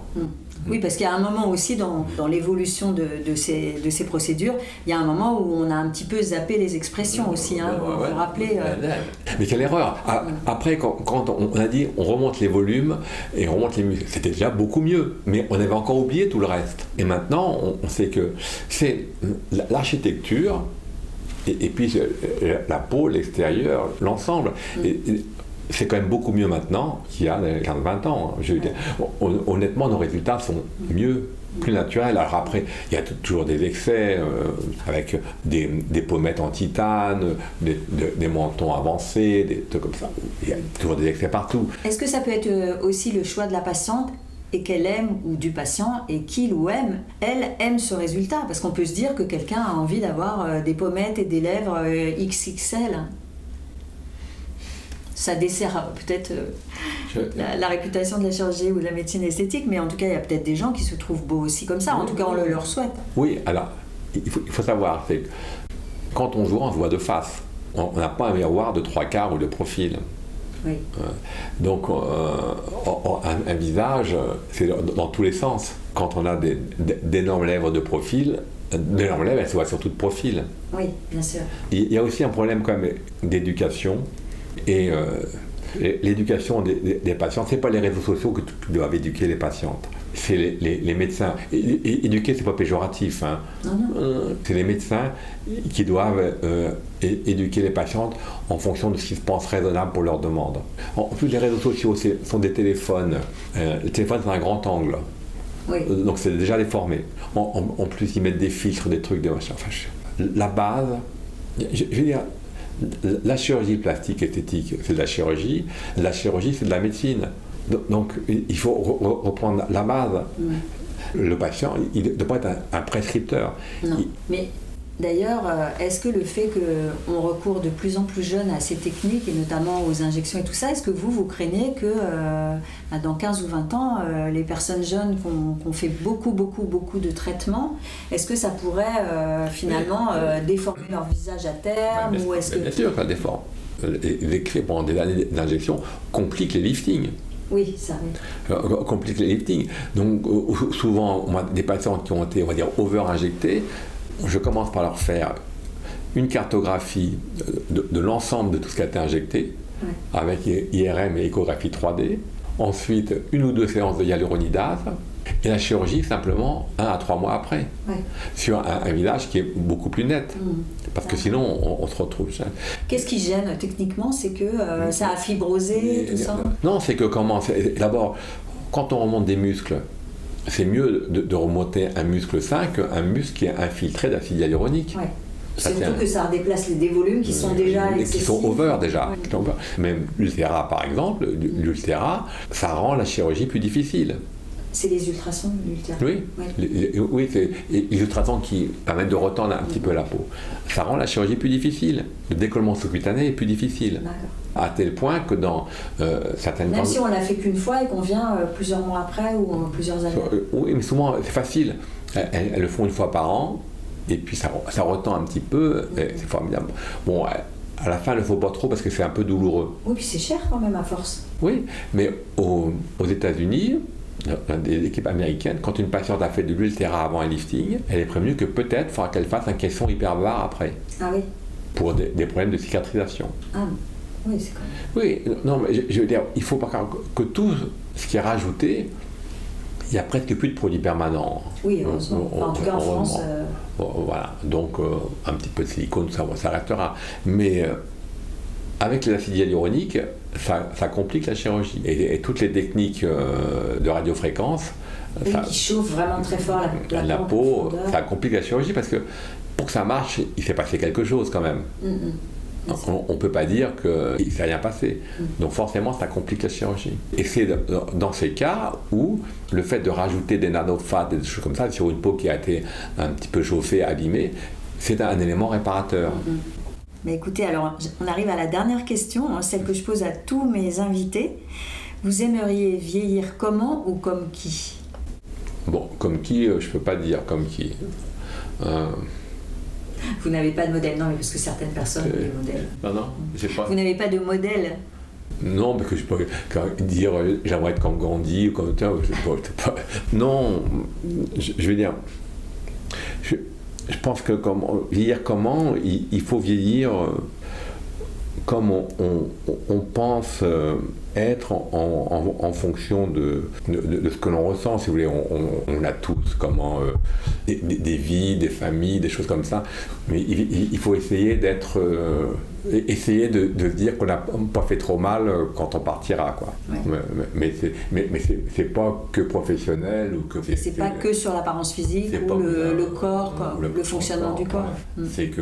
Oui, parce qu'il y a un moment aussi dans l'évolution de ces procédures, il y a un moment où on a un petit peu zappé les expressions aussi. Hein, vous vous rappelez
Mais quelle erreur ! Après, quand on a dit on remonte les volumes et on remonte les muscles, c'était déjà beaucoup mieux. Mais on avait encore oublié tout le reste. Et maintenant, on sait que c'est l'architecture et puis la peau, l'extérieur, l'ensemble. C'est quand même beaucoup mieux maintenant qu'il y a 15-20 ans. Je veux dire, honnêtement, nos résultats sont mieux, plus naturels. Alors après, il y a toujours des excès avec des pommettes en titane, des mentons avancés, des trucs comme ça. Il y a toujours des excès partout.
Est-ce que ça peut être aussi le choix de la patiente et qu'elle aime, ou du patient, et qu'il ou elle aime ce résultat? Parce qu'on peut se dire que quelqu'un a envie d'avoir des pommettes et des lèvres XXL. Ça dessert peut-être la réputation de la chirurgie ou de la médecine esthétique, mais en tout cas, il y a peut-être des gens qui se trouvent beaux aussi comme ça. En tout cas, on le leur souhaite.
Oui, alors, il faut savoir, c'est que quand on se voit de face. On n'a pas un miroir de 3/4 ou de profil.
Oui.
Donc, un visage, c'est dans tous les sens. Quand on a d'énormes lèvres de profil, d'énormes lèvres, elles se voient surtout de profil.
Oui, bien sûr.
Il y a aussi un problème quand même d'éducation. Et l'éducation des patients, ce n'est pas les réseaux sociaux qui doivent éduquer les patientes. C'est les médecins. Éduquer, ce n'est pas péjoratif. Hein. C'est les médecins qui doivent éduquer les patientes en fonction de ce qu'ils pensent raisonnable pour leur demande. En plus, les réseaux sociaux sont des téléphones. Le téléphone, c'est un grand angle.
Oui.
Donc, c'est déjà déformé. En plus, ils mettent des filtres, des trucs, des machins. Enfin, la base, je veux dire, la chirurgie plastique esthétique, c'est de la chirurgie c'est de la médecine. Donc il faut reprendre la base. Le patient, il ne doit pas être un prescripteur.
Non, mais d'ailleurs, est-ce que le fait qu'on recourt de plus en plus jeune à ces techniques, et notamment aux injections et tout ça, est-ce que vous craignez que dans 15 ou 20 ans, les personnes jeunes qui ont fait beaucoup de traitements, est-ce que ça pourrait finalement déformer leur visage à terme ou est-ce que...
Bien sûr que ça déforme. Les craies pendant des années d'injection compliquent les liftings.
Oui, ça oui.
Compliquent les liftings. Donc souvent, on a des patients qui ont été, on va dire, over-injectés. Je commence par leur faire une cartographie de l'ensemble de tout ce qui a été injecté, avec IRM et échographie 3D. Ensuite, 1 ou 2 séances de hyaluronidase. Et la chirurgie, simplement, 1 à 3 mois après. Sur un visage qui est beaucoup plus net. Parce que sinon, on se retrouve...
Qu'est-ce qui gêne techniquement? C'est que ça a fibrosé, tout ça?
Non, c'est que d'abord, quand on remonte des muscles, c'est mieux de remonter un muscle sain qu'un muscle qui est infiltré d'acide hyaluronique.
Ouais. Surtout que ça déplace des volumes qui sont déjà excessifs.
Qui sont over déjà. Même l'ultéra, par exemple, ça rend la chirurgie plus difficile.
C'est les ultrasons, l'ultra.
Oui, oui, c'est les ultrasons qui permettent de retendre un petit peu la peau. Ça rend la chirurgie plus difficile. Le décollement sous-cutané est plus difficile.
D'accord.
À tel point que dans certaines...
Même si on l'a fait qu'une fois et qu'on vient plusieurs mois après ou plusieurs années.
Oui, mais souvent c'est facile. Elles le font une fois par an et puis ça retend un petit peu. Et c'est formidable. Bon, à la fin, il ne le faut pas trop parce que c'est un peu douloureux.
Oui, puis c'est cher quand même à force.
Oui, mais aux États-Unis, dans des équipes américaines, quand une patiente a fait de l'ultéra avant un lifting, elle est prévenue que peut-être il faudra qu'elle fasse un caisson hyperbare après.
Ah oui.
Pour des problèmes de cicatrisation.
Ah oui, c'est quand
Oui,
même.
non, mais je veux dire, il faut pas que tout ce qui est rajouté, il n'y a presque plus de produits permanents.
Oui, heureusement. En tout cas en France.
Voilà, donc un petit peu de silicone, ça restera. Mais avec l'acide hyaluronique, ça complique la chirurgie. Et toutes les techniques de radiofréquence,
oui, qui chauffent vraiment très fort la
peau, ça complique la chirurgie parce que pour que ça marche, il s'est passé quelque chose quand même. On ne peut pas dire qu'il ne s'est rien passé. Donc forcément, ça complique la chirurgie. Et c'est dans ces cas où le fait de rajouter des nanofats, des choses comme ça, sur une peau qui a été un petit peu chauffée, abîmée, c'est un élément réparateur.
Mais écoutez, alors on arrive à la dernière question, celle que je pose à tous mes invités. Vous aimeriez vieillir comment ou comme qui ?
Bon, comme qui, je ne peux pas dire comme qui.
Vous n'avez pas de modèle, non, mais parce que certaines personnes ont des modèles.
Non, j'ai pas.
Vous n'avez pas de modèle ?
Non, parce que je peux dire j'aimerais être comme Gandhi ou comme ça. Non, je veux dire, je pense que vieillir comment, il faut vieillir comme on pense être en fonction de ce que l'on ressent, si vous voulez. On a tous comment des vies, des familles, des choses comme ça, mais il faut essayer d'être essayer de se dire qu'on n'a pas fait trop mal quand on partira, quoi. Ouais. Mais c'est pas que professionnel ou que
c'est pas que sur l'apparence physique ou le corps, le fonctionnement du corps.
Ouais. C'est que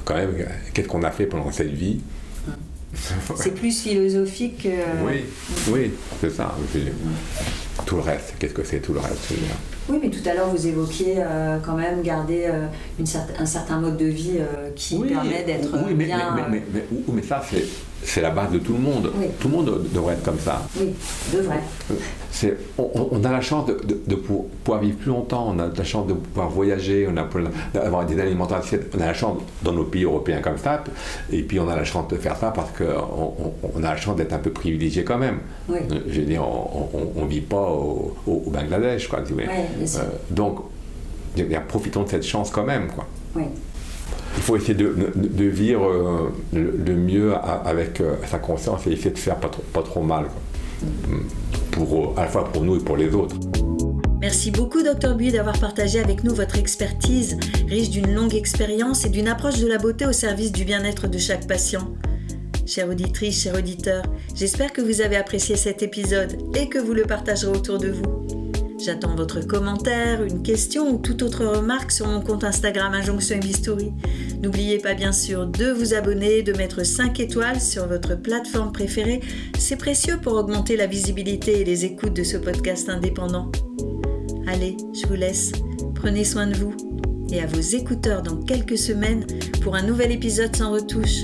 quand même, qu'est-ce qu'on a fait pendant cette vie?
C'est plus philosophique que...
Oui, c'est ça. Tout le reste, qu'est-ce que c'est tout le reste?
Oui, mais tout à l'heure, vous évoquiez quand même garder un certain mode de vie qui permet d'être bien...
Mais ça, c'est la base de tout le monde. Oui. Tout le monde devrait être comme ça.
Oui, devrait.
On a la chance de pouvoir vivre plus longtemps, on a la chance de pouvoir voyager, d'avoir des alimentations, on a la chance dans nos pays européens comme ça, et puis on a la chance de faire ça parce qu'on a la chance d'être un peu privilégié quand même.
Oui.
Je veux dire, on ne vit pas au Bangladesh, quoi.
Oui, bien sûr.
Donc, profitons de cette chance quand même, quoi.
Oui.
Il faut essayer de vivre le mieux avec sa conscience et essayer de faire pas trop mal, quoi. À la fois pour nous et pour les autres.
Merci beaucoup Dr Buy d'avoir partagé avec nous votre expertise, riche d'une longue expérience et d'une approche de la beauté au service du bien-être de chaque patient. Chère auditrice, chers auditeurs, j'espère que vous avez apprécié cet épisode et que vous le partagerez autour de vous. J'attends votre commentaire, une question ou toute autre remarque sur mon compte Instagram Injonction Bistouri. N'oubliez pas bien sûr de vous abonner, de mettre 5 étoiles sur votre plateforme préférée. C'est précieux pour augmenter la visibilité et les écoutes de ce podcast indépendant. Allez, je vous laisse. Prenez soin de vous et à vos écouteurs dans quelques semaines pour un nouvel épisode sans retouche.